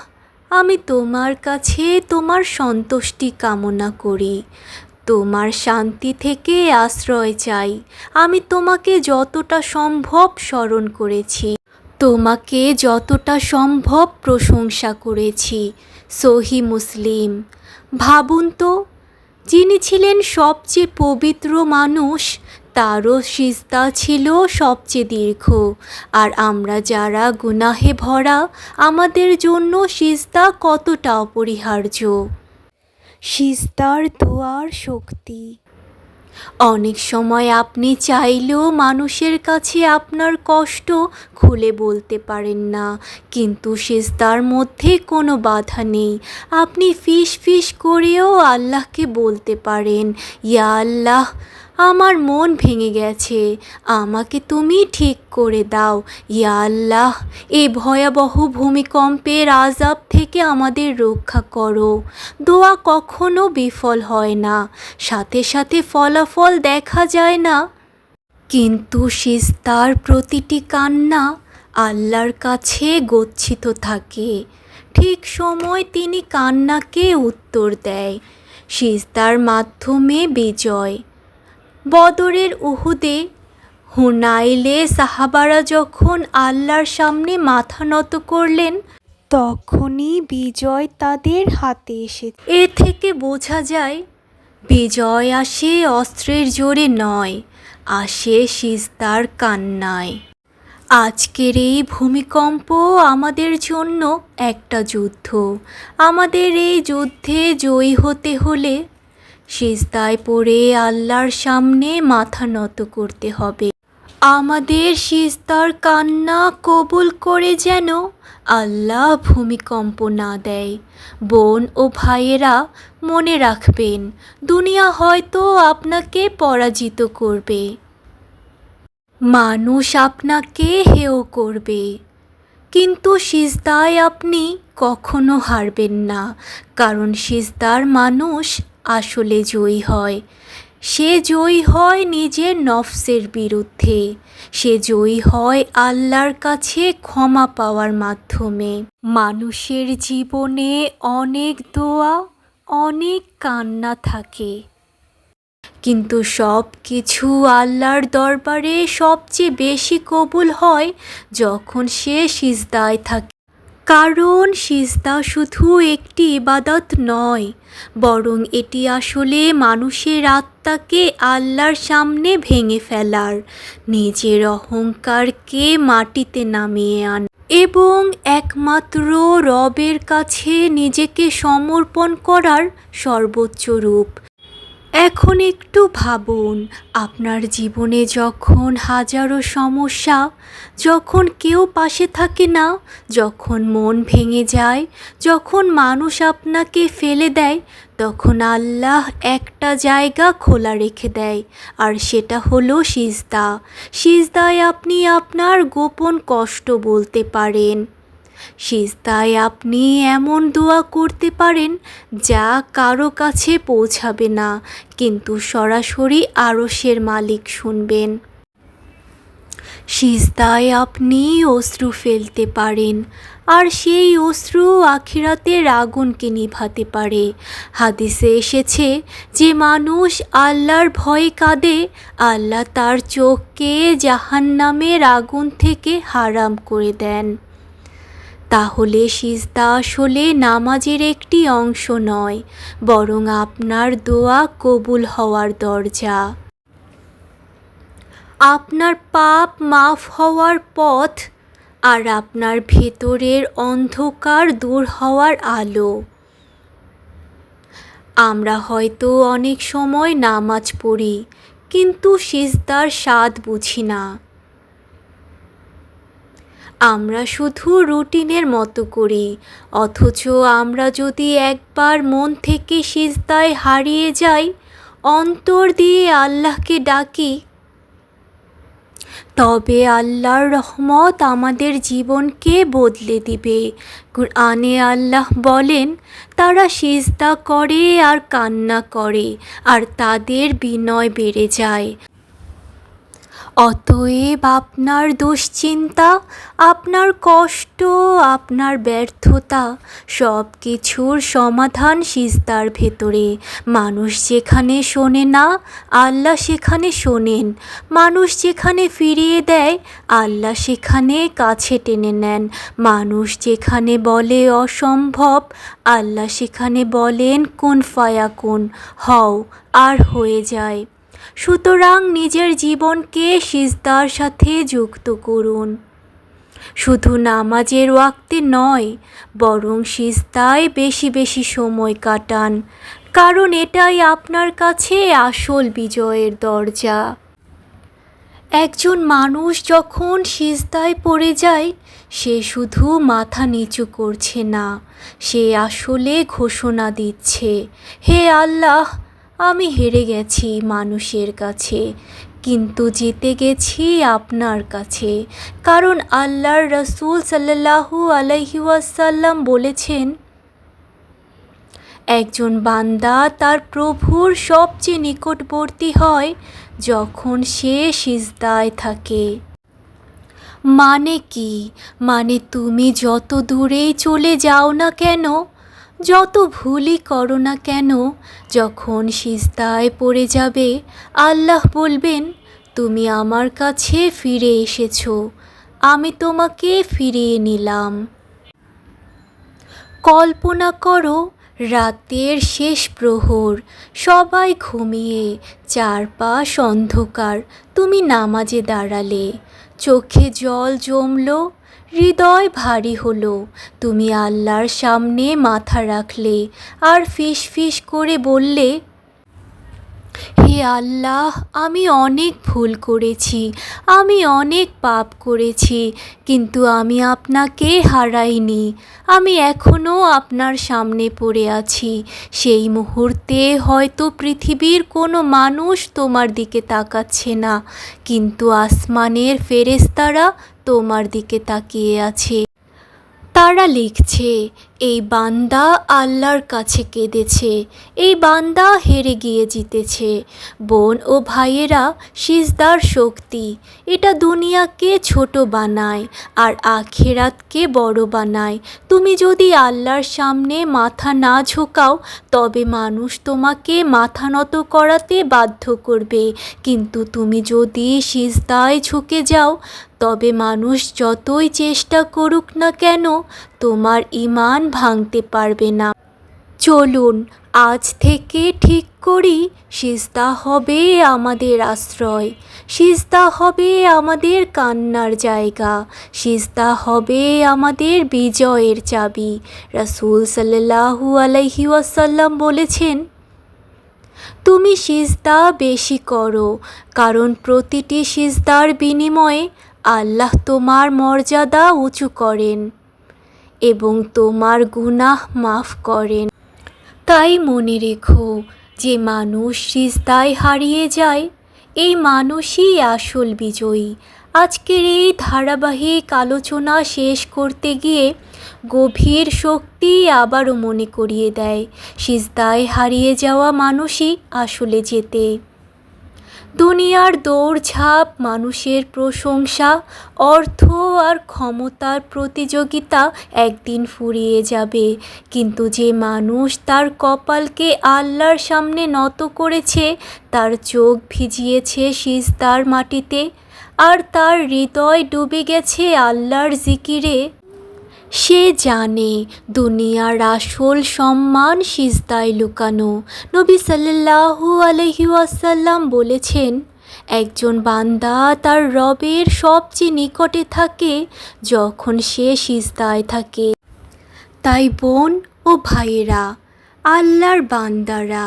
আমি তোমার কাছে তোমার সন্তুষ্টি কামনা করি, তোমার শান্তি থেকে আশ্রয় চাই। আমি তোমাকে যতটা সম্ভব স্মরণ করেছি, তোমাকে যতটা সম্ভব প্রশংসা করেছি। সহিহ মুসলিম। ভাবুন তো, যিনি ছিলেন সবচেয়ে পবিত্র মানুষ, তারও সিজদা ছিল সবচেয়ে দীর্ঘ। আর আমরা যারা গুনাহে ভরা, আমাদের জন্য সিজদা কতটা অপরিহার্য। সিজদার দোয়ার শক্তি। অনেক সময় আপনি চাইলেও মানুষের কাছে আপনার কষ্ট খুলে বলতে পারেন না, কিন্তু সিজদার মধ্যে কোনো বাধা নেই। আপনি ফিস ফিস করেও আল্লাহকে বলতে পারেন, ইয়া আল্লাহ, আমার মন ভেঙে গেছে, আমাকে তুমি ঠিক করে দাও। ইয়া আল্লাহ, এই ভয়াবহ ভূমিকম্পের আযাব থেকে আমাদের রক্ষা করো। দোয়া কখনো বিফল হয় না, সাথে সাথে ফলাফল দেখা যায় না, কিন্তু সিজদার প্রতিটি কান্না আল্লাহর কাছে গচ্ছিত থাকে। ঠিক সময় তিনি কান্নাকে উত্তর দেয়। সিজদার মাধ্যমে বিজয়। বদরের, উহুদে, হুনাইলে সাহাবারা যখন আল্লাহর সামনে মাথা নত করলেন, তখনই বিজয় তাদের হাতে এসেছে। এ থেকে বোঝা যায়, বিজয় আসে অস্ত্রের জোরে নয়, আসে সিজদার কান্নায়। আজকের এই ভূমিকম্প আমাদের জন্য একটা যুদ্ধ। আমাদের এই যুদ্ধে জয়ী হতে হলে সিজদায় পড়ে আল্লাহর সামনে মাথা নত করতে হবে। আমাদের সিজদার কান্না কবুল করে যেন আল্লাহ ভূমিকম্প না দেয়। বোন ও ভাইয়েরা, মনে রাখবেন, দুনিয়া হয়তো আপনাকে পরাজিত করবে, মানুষ আপনাকে হেয় করবে, কিন্তু সিজদায় আপনি কখনো হারবেন না, কারণ সিজদার মানুষ আসলে জয়ী হয়। সে জয়ী হয় নিজের নফসের বিরুদ্ধে, সে জয়ী হয় আল্লাহর কাছে ক্ষমা পাওয়ার মাধ্যমে। মানুষের জীবনে অনেক দোয়া, অনেক কান্না থাকে, কিন্তু সব কিছু আল্লাহর দরবারে সবচেয়ে বেশি কবুল হয় যখন সে সিজদায় থাকে। কারণ সিজদা শুধু একটি ইবাদত নয়, বরং এটি আসলে মানুষের আত্মাকে আল্লাহর সামনে ভেঙে ফেলার, নিজের অহংকারকে মাটিতে নামিয়ে আনা এবং একমাত্র রবের কাছে নিজেকে সমর্পণ করার সর্বোচ্চ রূপ। এখন একটু ভাবুন, আপনার জীবনে যখন হাজারো সমস্যা, যখন কেউ পাশে থাকে না, যখন মন ভেঙে যায়, যখন মানুষ আপনাকে ফেলে দেয়, তখন আল্লাহ একটা জায়গা খোলা রেখে দেয়, আর সেটা হলো সিজদা। সিজদায় আপনি আপনার গোপন কষ্ট বলতে পারেন। সিজদায় আপনি এমন দোয়া করতে পারেন যা কারো কাছে পৌঁছাবে না, কিন্তু সরাসরি আরশের মালিক শুনবেন। সিজদায় আপনি অশ্রু ফেলতে পারেন, আর সেই অশ্রু আখিরাতের আগুনকে নিভাতে পারে। হাদিসে এসেছে, যে মানুষ আল্লাহর ভয়ে কাঁদে, আল্লাহ তার চোখকে জাহান্নামের আগুন থেকে হারাম করে দেন। তাহলে সিজদা আসলে নামাজের একটি অংশ নয়, বরং আপনার দোয়া কবুল হওয়ার দরজা, আপনার পাপ মাফ হওয়ার পথ, আর আপনার ভেতরের অন্ধকার দূর হওয়ার আলো। আমরা হয়তো অনেক সময় নামাজ পড়ি, কিন্তু সিজদার স্বাদ বুঝি না। আমরা শুধু রুটিনের মতো করি, অথচ আমরা যদি একবার মন থেকে সিজদায় হারিয়ে যাই, অন্তর দিয়ে আল্লাহকে ডাকি, তবে আল্লাহর রহমত আমাদের জীবনকে বদলে দিবে। কুরআনে আল্লাহ বলেন, তারা সিজদা করে আর কান্না করে, আর তাদের বিনয় বেড়ে যায়। অতএব আপনার দুশ্চিন্তা, আপনার কষ্ট, আপনার ব্যর্থতা সব কিছুর সমাধান সিজদার ভেতরে। মানুষ যেখানে শোনে না, আল্লাহ সেখানে শোনেন। মানুষ যেখানে ফিরিয়ে দেয়, আল্লাহ সেখানে কাছে টেনে নেন। মানুষ যেখানে বলে অসম্ভব, আল্লাহ সেখানে বলেন কুন ফায়াকুন, হও, আর হয়ে যায়। সুতরাং নিজের জীবনকে সিজদার সাথে যুক্ত করুন। শুধু নামাজের ওয়াক্তে নয়, বরং সিজদায় বেশি বেশি সময় কাটান, কারণ এটাই আপনার কাছে আসল বিজয়ের দরজা। একজন মানুষ যখন সিজদায় পড়ে যায়, সে শুধু মাথা নিচু করছে না, সে আসলে ঘোষণা দিচ্ছে, হে আল্লাহ, আমি হেরে গেছি মানুষের কাছে, কিন্তু জিতে গেছি আপনার কাছে। কারণ আল্লাহর রাসূল সাল্লাল্লাহু আলাইহি ওয়াসাল্লাম বলেছেন, একজন বান্দা তার প্রভুর সবচেয়ে নিকটবর্তী হয় যখন সে সিজদায় থাকে। মানে কি? মানে তুমি যত দূরেই চলে যাও না কেন, যত ভুলই করো না কেন, যখন সিজদায় পড়ে যাবে, আল্লাহ বলবেন, তুমি আমার কাছে ফিরে এসেছো, আমি তোমাকে ফিরিয়ে নিলাম। কল্পনা করো, রাতের শেষ প্রহর, সবাই ঘুমিয়ে, চারপাশ অন্ধকার, তুমি নামাজে দাঁড়ালে, চোখে জল জমলো, হৃদয় ভারী হলো, তুমি আল্লাহর সামনে মাথা রাখলে, আর ফিস ফিস করে বললে, হে আল্লাহ, আমি অনেক ভুল করেছি, আমি অনেক পাপ করেছি, কিন্তু আমি আপনাকে হারাইনি, আমি এখনও আপনার সামনে পড়ে আছি। সেই মুহূর্তে হয়তো পৃথিবীর কোনো মানুষ তোমার দিকে তাকাচ্ছে না, কিন্তু আসমানের ফেরেশতারা তোমার দিকে তাকিয়ে আছে। তারা লিখছে, এই বান্দা আল্লাহর কাছে কেঁদেছে, এই বান্দা হেরে গিয়ে জিতেছে। বোন ও ভাইয়েরা, সিজদার শক্তি, এটা দুনিয়াকে ছোট বানায় আর আখিরাতকে বড় বানায়। তুমি যদি আল্লাহর সামনে মাথা না ঝোঁকাও, তবে মানুষ তোমাকে মাথা নত করাতে বাধ্য করবে, কিন্তু তুমি যদি সিজদায় ঝুঁকে যাও, তবে মানুষ যতই চেষ্টা করুক না কেন, তোমার ঈমান ভাঙতে পারবে না। চলুন আজ থেকে ঠিক করি, সিজদা হবে আমাদের আশ্রয়, সিজদা হবে আমাদের কান্নার জায়গা, সিজদা হবে আমাদের বিজয়ের চাবি। রাসূল সাল্লাল্লাহু আলাইহি ওয়াসাল্লাম বলেছেন, তুমি সিজদা বেশি করো, কারণ প্রতিটি সিজদার বিনিময়ে আল্লাহ তোমার মর্যাদা উঁচু করেন এবং তোমার গুনাহ মাফ করেন। তাই মনে রেখো, যে মানুষ সিজদায় হারিয়ে যায়, এই মানুষই আসল বিজয়ী। আজকের এই ধারাবাহিক আলোচনা শেষ করতে গিয়ে গভীর শক্তি আবারও মনে করিয়ে দেয়, সিজদায় হারিয়ে যাওয়া মানুষই আসলে জেতে। দুনিয়ার দৌড়ঝাঁপ, মানুষের প্রশংসা, অর্থ আর ক্ষমতার প্রতিযোগিতা একদিন ফুরিয়ে যাবে, কিন্তু যে মানুষ তার কপালকে আল্লাহর সামনে নত করেছে, তার চোখ ভিজিয়েছে সিজদার মাটিতে, আর তার হৃদয় ডুবে গেছে আল্লাহর জিকিরে, সে জানে দুনিয়ার আসল সম্মান সিজদায় লুকানো। নবী সাল্লাল্লাহু আলাইহি ওয়াসাল্লাম বলেছেন, একজন বান্দা তার রবের সবচেয়ে নিকটে থাকে যখন সে সিজদায় থাকে। তাই বোন ও ভাইয়েরা, আল্লাহর বান্দারা,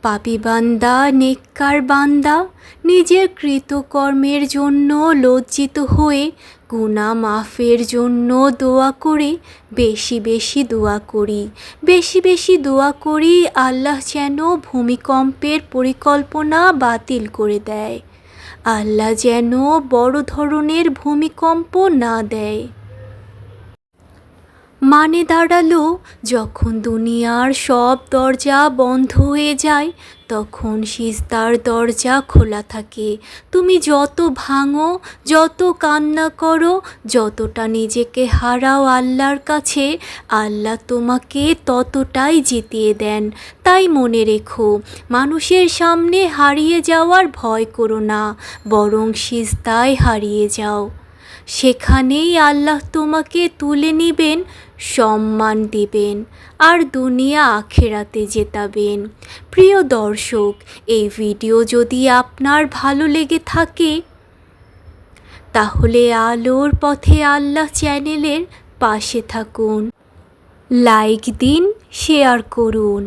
পাপী বান্দা, নেককার বান্দা, নিজের কৃতকর্মের জন্য লজ্জিত হয়ে গুনাহ মাফের জন্য দোয়া করে বেশি বেশি দোয়া করি, বেশি বেশি দোয়া করি আল্লাহ যেন ভূমিকম্পের পরিকল্পনা বাতিল করে দেয়, আল্লাহ যেন বড় ধরনের ভূমিকম্প না দেয়। মানে দাঁড়ালো, যখন দুনিয়ার সব দরজা বন্ধ হয়ে যায় তখন সিজদার দরজা খোলা থাকে। তুমি যত ভাঙো, যত কান্না করো, যতটা নিজেকে হারাও আল্লাহর কাছে, আল্লাহ তোমাকে ততটাই জিতিয়ে দেন। তাই মনে রেখো, মানুষের সামনে হারিয়ে যাওয়ার ভয় করো না, বরং সিজদায় হারিয়ে যাও। সেখানেই আল্লাহ তোমাকে তুলে নিবেন, সম্মান দিবেন, আর দুনিয়া আখেরাতে জেতাবেন। প্রিয় দর্শক, এই ভিডিও যদি আপনার ভালো লেগে থাকে তাহলে আলোর পথে আল্লাহ চ্যানেলের পাশে থাকুন, লাইক দিন, শেয়ার করুন,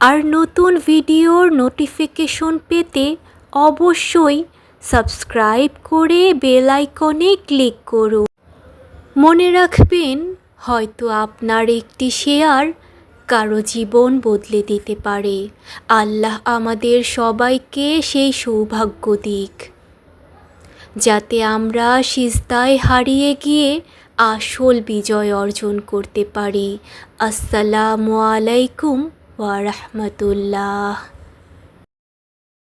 আর নতুন ভিডিওর নোটিফিকেশন পেতে অবশ্যই সাবস্ক্রাইব করে বেল আইকনে ক্লিক করুন। মনে রাখবেন, হয়তো আপনার একটি শেয়ার কারো জীবন বদলে দিতে পারে। আল্লাহ আমাদের সবাইকে সেই সৌভাগ্য দিক, যাতে আমরা সিজদায় হারিয়ে গিয়ে আসল বিজয় অর্জন করতে পারি। আসসালামু আলাইকুম ওয়া রাহমাতুল্লাহ।